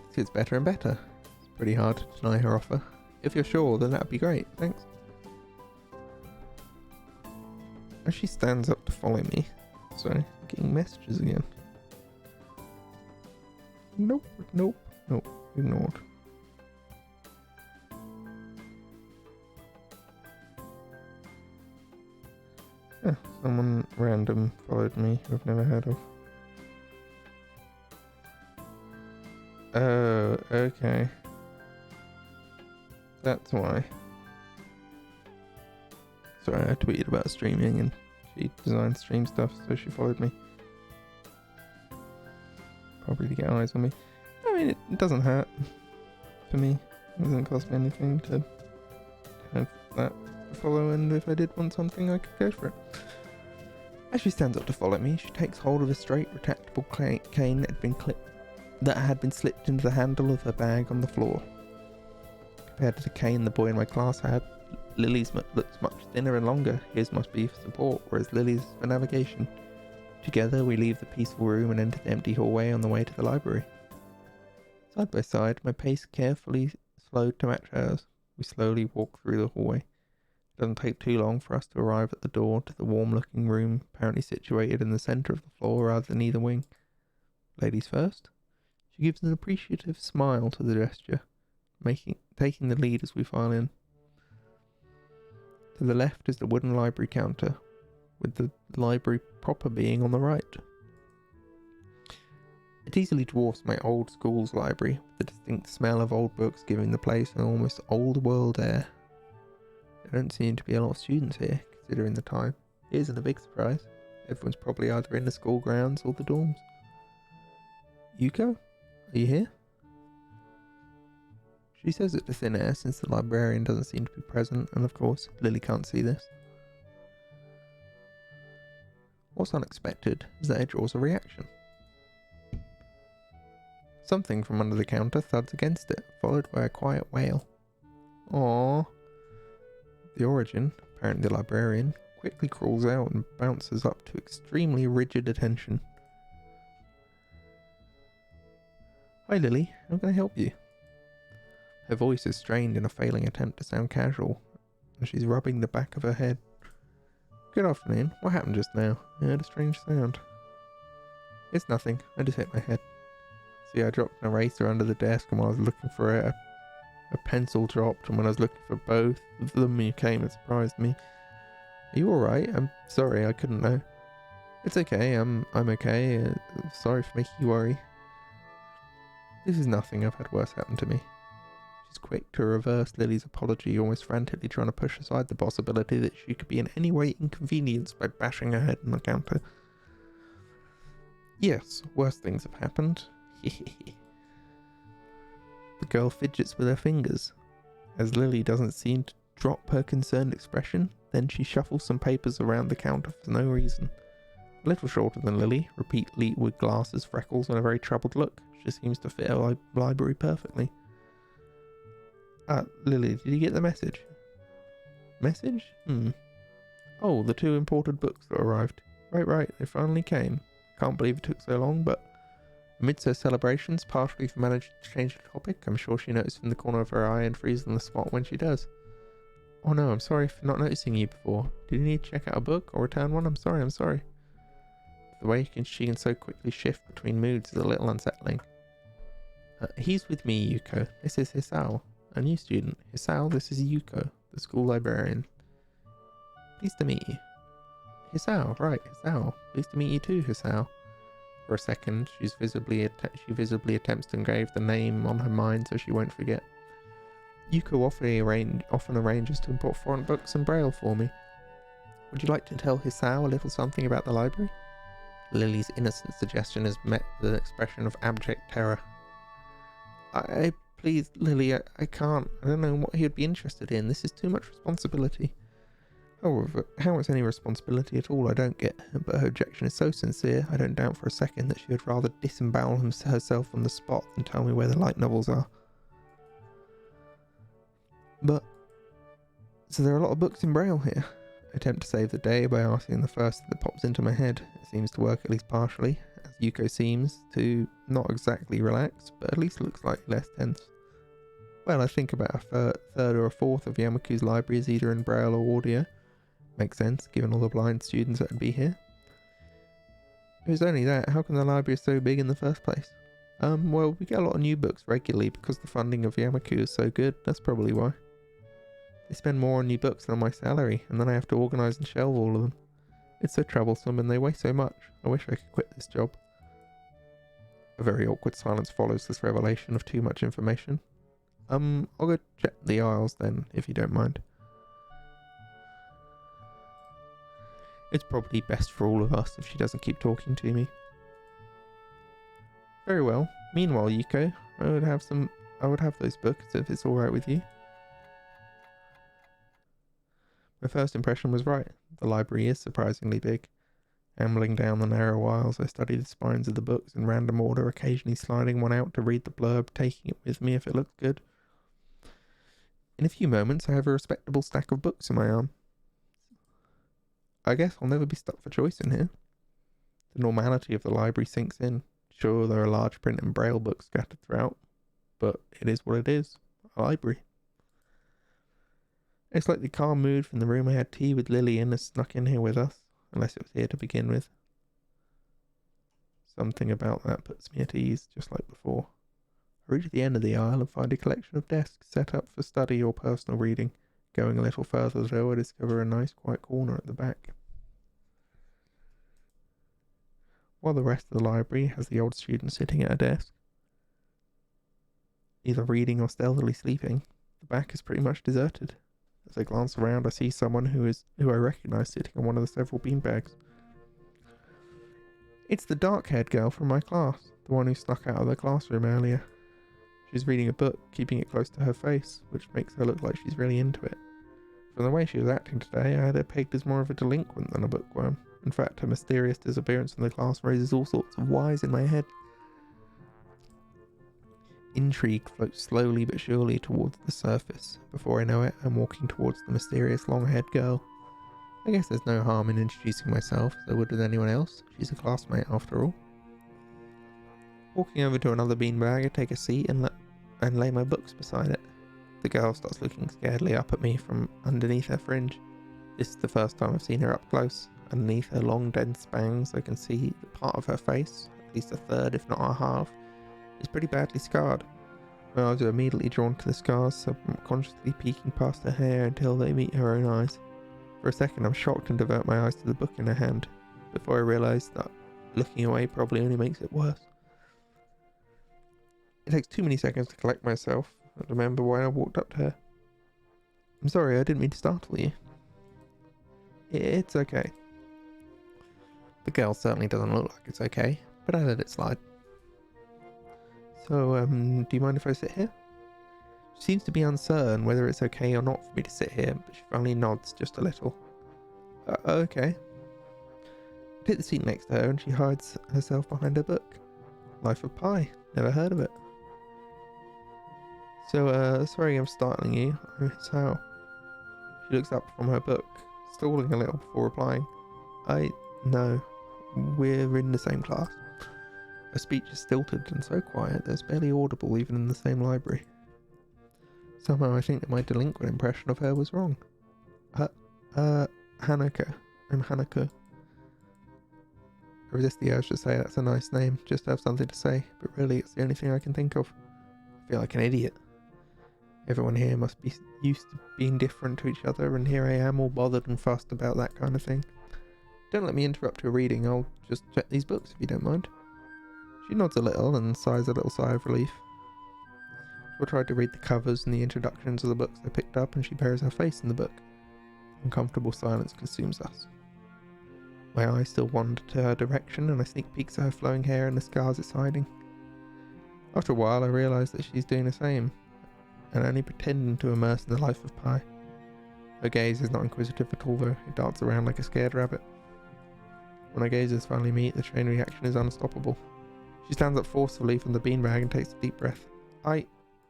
This gets better and better. It's pretty hard to deny her offer. If you're sure, then that'd be great. Thanks. As she stands up to follow me. Sorry, I'm getting messages again. Nope. Ignored. Someone random followed me who I've never heard of. Oh, okay. That's why. Sorry, I tweeted about streaming and she designed stream stuff, so she followed me. Probably to get eyes on me. I mean, it doesn't hurt for me. It doesn't cost me anything to have that follow, and if I did want something, I could go for it. As she stands up to follow me, she takes hold of a straight, retractable cane that had been slipped into the handle of her bag on the floor. Compared to the cane the boy in my class had, Lily's looks much thinner and longer. His must be for support, whereas Lily's for navigation. Together, we leave the peaceful room and enter the empty hallway on the way to the library. Side by side, my pace carefully slowed to match hers. We slowly walk through the hallway. It doesn't take too long for us to arrive at the door to the warm-looking room, apparently situated in the centre of the floor rather than either wing. Ladies first. She gives an appreciative smile to the gesture, taking the lead as we file in. To the left is the wooden library counter, with the library proper being on the right. It easily dwarfs my old school's library, with the distinct smell of old books giving the place an almost old world air. There don't seem to be a lot of students here, considering the time. It isn't a big surprise. Everyone's probably either in the school grounds or the dorms. Yuko? Are you here? She says it to thin air since the librarian doesn't seem to be present, and of course, Lily can't see this. What's unexpected is that it draws a reaction. Something from under the counter thuds against it, followed by a quiet wail. Aww. The origin, apparently the librarian, quickly crawls out and bounces up to extremely rigid attention. Hi Lily, how can I help you? Her voice is strained in a failing attempt to sound casual, and she's rubbing the back of her head. Good afternoon, what happened just now? I heard a strange sound. It's nothing, I just hit my head. See, I dropped an eraser under the desk, and when I was looking for it, a pencil dropped, and when I was looking for both of them, you came and surprised me. Are you alright? I'm sorry, I couldn't know. It's okay, I'm okay. Sorry for making you worry. This is nothing, I've had worse happen to me. She's quick to reverse Lily's apology, almost frantically trying to push aside the possibility that she could be in any way inconvenienced by bashing her head on the counter. Yes, worse things have happened. The girl fidgets with her fingers. As Lily doesn't seem to drop her concerned expression, then she shuffles some papers around the counter for no reason. A little shorter than Lily, repeatedly with glasses, freckles, and a very troubled look. She seems to fit her library perfectly. Lily, did you get the message? Message? Oh, the 2 imported books that arrived. Right, they finally came. Can't believe it took so long, but amidst her celebrations, partially for managing to change the topic, I'm sure she noticed from the corner of her eye and freezes on the spot when she does. Oh no, I'm sorry for not noticing you before. Did you need to check out a book or return one? I'm sorry. The way she can so quickly shift between moods is a little unsettling. He's with me, Yuko. This is Hisao, a new student. Hisao, this is Yuko, the school librarian. Pleased to meet you. Hisao, right, Hisao. Pleased to meet you too, Hisao. For a second, she visibly attempts to engrave the name on her mind so she won't forget. Yuko often arranges to import foreign books and braille for me. Would you like to tell Hisao a little something about the library? Lily's innocent suggestion is met with an expression of abject terror. Please, Lily, I can't. I don't know what he would be interested in. This is too much responsibility. However, how it's any responsibility at all, I don't get. But her objection is so sincere, I don't doubt for a second that she would rather disembowel herself on the spot than tell me where the light novels are. But, so there are a lot of books in braille here. I attempt to save the day by asking the first that pops into my head. It seems to work at least partially, as Yuko seems to not exactly relax, but at least looks slightly less tense. Well, I think about a third or a fourth of Yamaku's library is either in braille or audio. Makes sense, given all the blind students that would be here. If it's only that, how come the library is so big in the first place? Well, we get a lot of new books regularly because the funding of Yamaku is so good, that's probably why. They spend more on new books than on my salary, and then I have to organise and shelve all of them. It's so troublesome and they weigh so much. I wish I could quit this job. A very awkward silence follows this revelation of too much information. I'll go check the aisles then, if you don't mind. It's probably best for all of us if she doesn't keep talking to me. Very well. Meanwhile, Yuko, I would have those books if it's alright with you. My first impression was right. The library is surprisingly big. Ambling down the narrow aisles, I studied the spines of the books in random order, occasionally sliding one out to read the blurb, taking it with me if it looked good. In a few moments, I have a respectable stack of books in my arm. I guess I'll never be stuck for choice in here. The normality of the library sinks in. Sure, there are large print and braille books scattered throughout, but it is what it is. A library. It's like the calm mood from the room I had tea with Lily in has snuck in here with us, unless it was here to begin with. Something about that puts me at ease, just like before. I reach the end of the aisle and find a collection of desks set up for study or personal reading. Going a little further though, I discover a nice quiet corner at the back. While the rest of the library has the old student sitting at a desk, either reading or stealthily sleeping, the back is pretty much deserted. As I glance around, I see someone who I recognise sitting on one of the several beanbags. It's the dark-haired girl from my class, the one who snuck out of the classroom earlier. She's reading a book, keeping it close to her face, which makes her look like she's really into it. From the way she was acting today, I had her pegged as more of a delinquent than a bookworm. In fact, her mysterious disappearance from the class raises all sorts of whys in my head. Intrigue floats slowly but surely towards the surface. Before I know it, I'm walking towards the mysterious long-haired girl. I guess there's no harm in introducing myself, as I would with anyone else. She's a classmate after all. Walking over to another beanbag, I take a seat and lay my books beside it. The girl starts looking scaredly up at me from underneath her fringe. This is the first time I've seen her up close. Underneath her long dense bangs, I can see the part of her face, at least a third if not a half, is pretty badly scarred. My eyes are immediately drawn to the scars, subconsciously peeking past her hair until they meet her own eyes. For a second I'm shocked and divert my eyes to the book in her hand, before I realise that looking away probably only makes it worse. It takes too many seconds to collect myself and remember why I walked up to her. I'm sorry, I didn't mean to startle you. It's okay. The girl certainly doesn't look like it's okay, but I let it slide. So, do you mind if I sit here? She seems to be uncertain whether it's okay or not for me to sit here, but she finally nods just a little. Okay. I take the seat next to her and she hides herself behind her book. Life of Pi. Never heard of it. So, sorry I'm startling you. It's how? She looks up from her book, stalling a little before replying. No. We're in the same class. Her speech is stilted and so quiet that it's barely audible even in the same library. Somehow I think that my delinquent impression of her was wrong. Hanako. I'm Hanako. I resist the urge to say that's a nice name, just to have something to say, but really it's the only thing I can think of. I feel like an idiot. Everyone here must be used to being different to each other, and here I am all bothered and fussed about that kind of thing. Don't let me interrupt your reading, I'll just check these books if you don't mind. She nods a little and sighs a little sigh of relief. She'll try to read the covers and the introductions of the books I picked up, and she buries her face in the book. Uncomfortable silence consumes us. My eyes still wander to her direction, and I sneak peeks at her flowing hair and the scars it's hiding. After a while I realise that she's doing the same, and only pretending to immerse in the life of Pi. Her gaze is not inquisitive at all though, it darts around like a scared rabbit. When our gazes finally meet, the chain reaction is unstoppable. She stands up forcefully from the beanbag and takes a deep breath. I?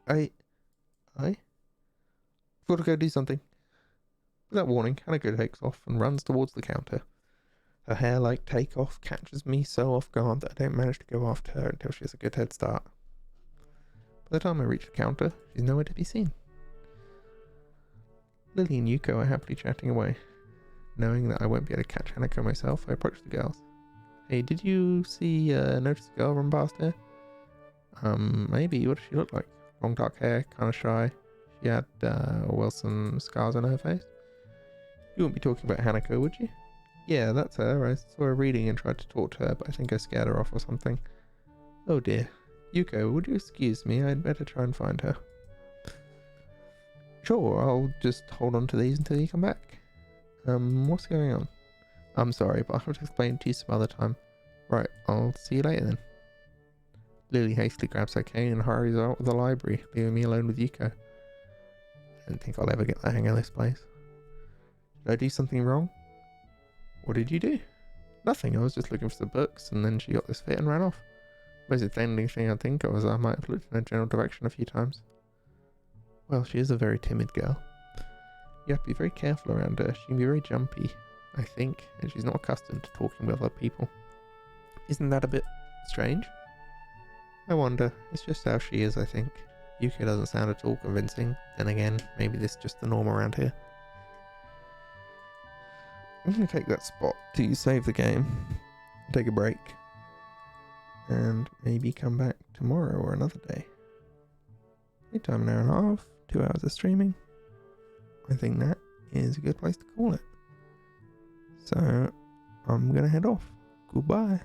I've got to go do something. Without warning, Hanako takes off and runs towards the counter. Her hair-like take-off catches me so off guard that I don't manage to go after her until she has a good head start. By the time I reach the counter, she's nowhere to be seen. Lily and Yuko are happily chatting away. Knowing that I won't be able to catch Hanako myself, I approach the girls. Hey, did you notice a girl run past here? Maybe. What does she look like? Long dark hair, kind of shy. She had, some scars on her face. You wouldn't be talking about Hanako, would you? Yeah, that's her. I saw her reading and tried to talk to her, but I think I scared her off or something. Oh dear. Yuko, would you excuse me? I'd better try and find her. Sure, I'll just hold on to these until you come back. What's going on? I'm sorry, but I'll have to explain to you some other time. Right, I'll see you later then. Lily hastily grabs her cane and hurries out of the library, leaving me alone with Yuko. I don't think I'll ever get the hang of this place. Did I do something wrong? What did you do? Nothing, I was just looking for some books, and then she got this fit and ran off. The most offending thing I think of is I might have looked in her general direction a few times. Well, she is a very timid girl. You have to be very careful around her. She can be very jumpy, I think, and she's not accustomed to talking with other people. Isn't that a bit strange? I wonder. It's just how she is, I think. Yuko doesn't sound at all convincing. Then again, maybe this is just the norm around here. I'm going to take that spot to save the game, take a break, and maybe come back tomorrow or another day. Anytime, an hour and a half, 2 hours of streaming. I think that is a good place to call it. So, I'm going to head off. Goodbye.